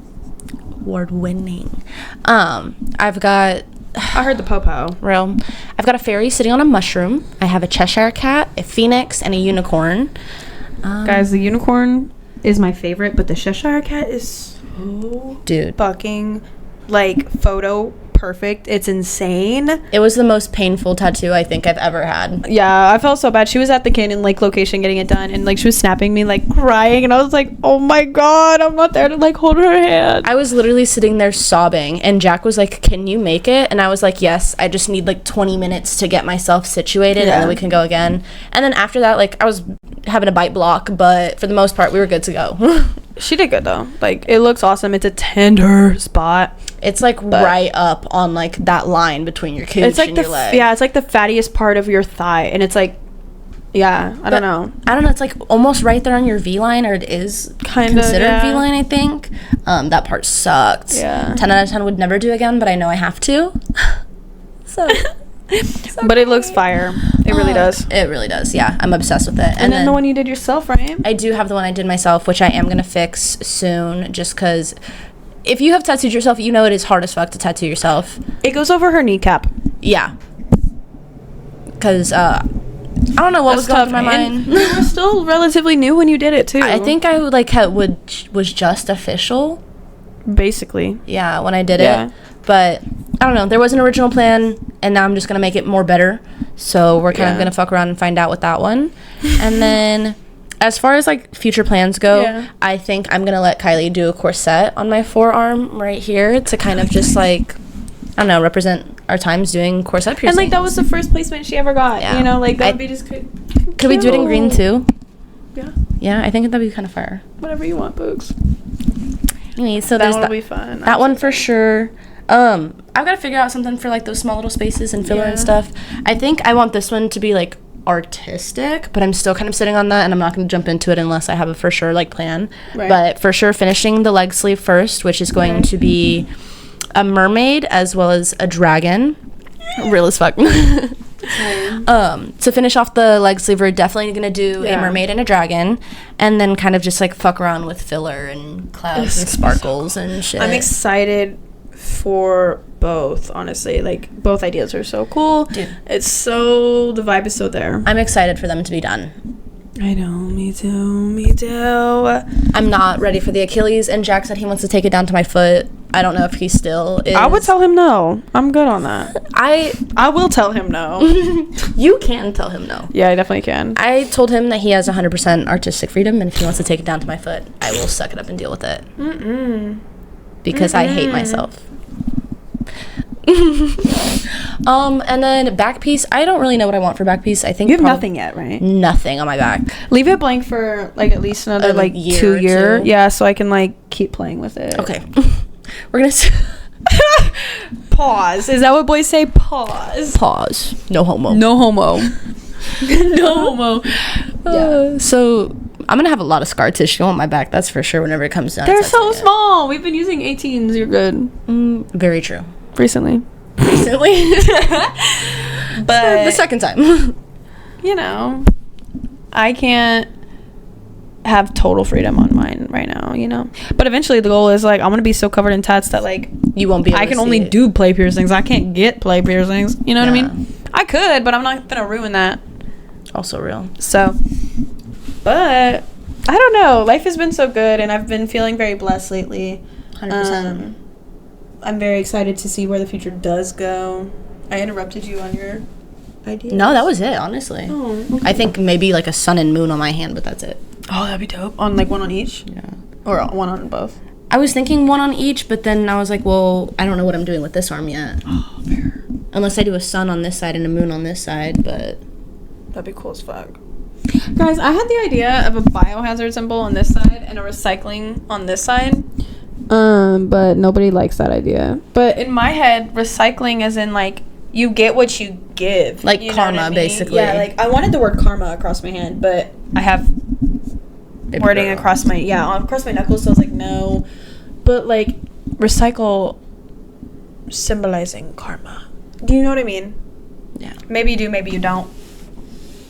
Award-winning. I've got I heard the popo. real. I've got a fairy sitting on a mushroom. I have a Cheshire cat, a phoenix, and a unicorn. Guys, the unicorn is my favorite, but the Cheshire cat is so Dude, fucking like photo perfect. It's insane. it was the most painful tattoo I think I've ever had. Yeah, I felt so bad. She was at the Canyon Lake location getting it done, and like she was snapping me, like crying, and I was like, oh my god, I'm not there to like hold her hand. I was literally sitting there sobbing, and Jack was like, can you make it? And I was like, yes, I just need like 20 minutes to get myself situated, and then we can go again. And then after that, like, I was having a bite block, but for the most part, we were good to go. She did good though. Like, it looks awesome. It's a tender spot. It's like right up on like that line between your cooch It's like and your leg. it's like the fattiest part of your thigh, and it's like, I don't know. It's like almost right there on your V line, or it is Kinda, considered yeah. V line, I think. That part sucked. Yeah. 10 out of 10 would never do again, but I know I have to. so But it looks fire. It really does. It really does. Yeah, I'm obsessed with it. And then the one you did yourself, right? I do have the one I did myself, which I am gonna fix soon, just because if you have tattooed yourself, you know it is hard as fuck to tattoo yourself. It goes over her kneecap. Yeah. Because I don't know what was going through my mind. You were still relatively new when you did it too. I think I would was just official. Basically. Yeah, when I did Yeah. it. But I don't know. There was an original plan, and now I'm just gonna make it more better. So we're kind of gonna fuck around and find out with that one. And then, as far as like future plans go, I think I'm gonna let Kylie do a corset on my forearm right here to kind of just like, I don't know, represent our times doing corset piercings. And like that was the first placement she ever got. Yeah. You know, like that would be just Could we do it in green too? Yeah. Yeah, I think that'd be kind of fire. Whatever you want, Boogs. Anyway, so That there's one that. will be fun. That one for sure. I've got to figure out something for like those small little spaces and filler and stuff. I think I want this one to be like artistic, but I'm still kind of sitting on that, and I'm not going to jump into it unless I have a for sure like plan. Right. But for sure, finishing the leg sleeve first, which is going to be a mermaid as well as a dragon. Real as fuck. To finish off the leg sleeve, we're definitely gonna do a mermaid and a dragon, and then kind of just like fuck around with filler and clouds and sparkles and shit. I'm excited for both, honestly. Like, both ideas are so cool. Dude. It's so, the vibe is so there. I'm excited for them to be done. I know, me too. I'm not ready for the Achilles, and Jack said he wants to take it down to my foot. I don't know if he still is. I would tell him no. I'm good on that. I will tell him no. You can tell him no. Yeah, I definitely can. I told him that he has 100% artistic freedom, and if he wants to take it down to my foot, I will suck it up and deal with it. Because I hate myself. And then back piece, I don't really know what I want for back piece. I think You have nothing yet, right? nothing on my back. Leave it blank for like at least another Like, like year 2 or year. two. Yeah, so I can like keep playing with it. Okay. We're gonna Pause. Is that what boys say? Pause. pause. No homo. No homo. No homo. Yeah. So I'm gonna have a lot of scar tissue on my back. That's for sure. Whenever it comes down, They're to so touching it. small. We've been using 18s. You're good. Very true. Recently. Recently, But the second time. you know, I can't have total freedom on mine right now, you know. But eventually the goal is like I want to be so covered in tats that like You won't be able I to can see only it. do play piercings. I can't get play piercings. You know what I Yeah. mean? I could, but I'm not gonna ruin that. Also real. So, but I don't know. Life has been so good, and I've been feeling very blessed lately. 100%. I'm very excited to see where the future does go. I interrupted you on your idea. No, that was it. Honestly, Oh, I think maybe like a sun and moon on my hand, but that's it. oh, that'd be dope. On like one on each, Yeah. or one on both. I was thinking one on each, but then I was like, well, I don't know what I'm doing with this arm yet. Oh, fair. Unless I do a sun on this side and a moon on this side, but That'd be cool as fuck. Guys, I had the idea of a biohazard symbol on this side and a recycling on this side. But nobody likes that idea. But in my head, recycling as in like you get what you give. Like You know karma, what I mean? basically. Yeah, like I wanted the word karma across my hand, but I have wording girl. across my across my knuckles, so I was like, no. But like recycle symbolizing karma. Do you know what I mean? Yeah. Maybe you do, maybe you don't.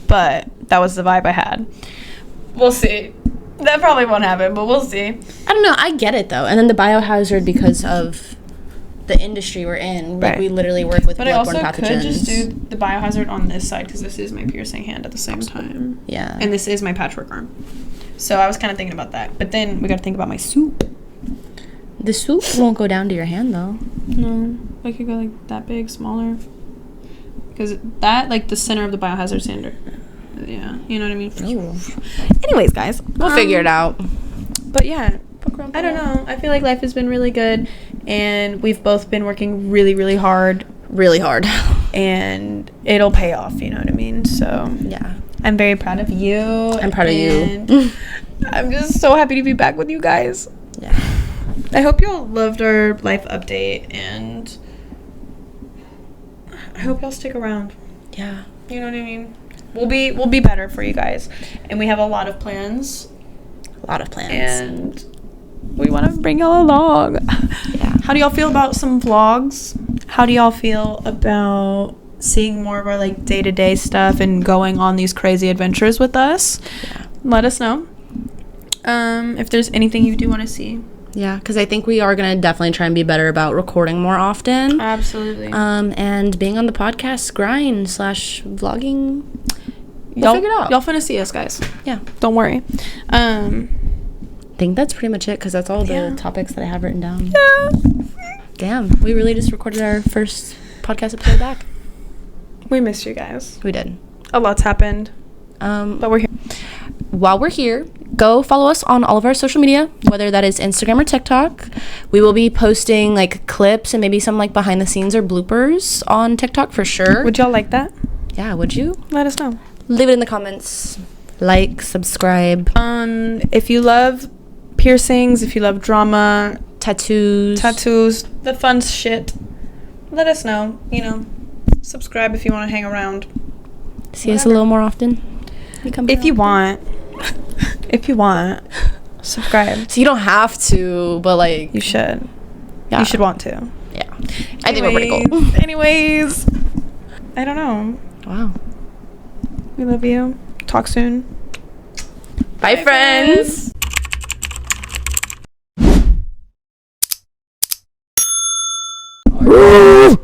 But that was the vibe I had. We'll see. That probably won't happen, but we'll see. I don't know. I get it though. And then the biohazard, because of the industry we're in, like Right. we literally work with But I bloodborne also pathogens. could just do the biohazard on this side because this is my piercing hand at the same time. Yeah. And this is my patchwork arm. So I was kind of thinking about that. But then we got to think about my soup. The swoop won't go down to your hand though. No. I could go like that big, smaller. Because that, like the center of the biohazard sander. Yeah. You know what I mean? Ooh. Anyways, guys. We'll figure it out. But yeah. I don't know. I feel like life has been really good. And we've both been working really, really hard. Really hard. And it'll pay off, you know what I mean? So Yeah. I'm very proud of you. I'm proud of you. and I'm just so happy to be back with you guys. Yeah. I hope y'all loved our life update, and I hope y'all stick around. Yeah. You know what I mean? We'll be better for you guys, and we have a lot of plans. A lot of plans. And we want to bring y'all along. Yeah. How do y'all feel about some vlogs? How do y'all feel about seeing more of our like day-to-day stuff and going on these crazy adventures with us? Yeah. Let us know. If there's anything you do want to see. Yeah, because I think we are going to definitely try and be better about recording more often. Absolutely. And being on the podcast grind / vlogging. We'll Y'all figure it out. Y'all finna see us, guys. Yeah. Don't worry. I think that's pretty much it because that's all the topics that I have written down. Yeah. Damn, we really just recorded our first podcast episode back. We missed you guys. We did. A lot's happened. But we're here. While we're here, go follow us on all of our social media, whether that is Instagram or TikTok. We will be posting like clips and maybe some like behind the scenes or bloopers on TikTok for sure. Would y'all like that? Yeah, would you? Let us know. Leave it in the comments. Like, subscribe. If you love piercings, if you love drama, Tattoos. the fun shit, let us know. You know, subscribe if you want to hang around. See us a little more often. If you want. If you want. Subscribe. So you don't have to, but like You should. yeah. You should want to. Yeah. I think we're pretty cool. Anyways. I don't know. Wow. We love you. Talk soon. Bye, friends. friends.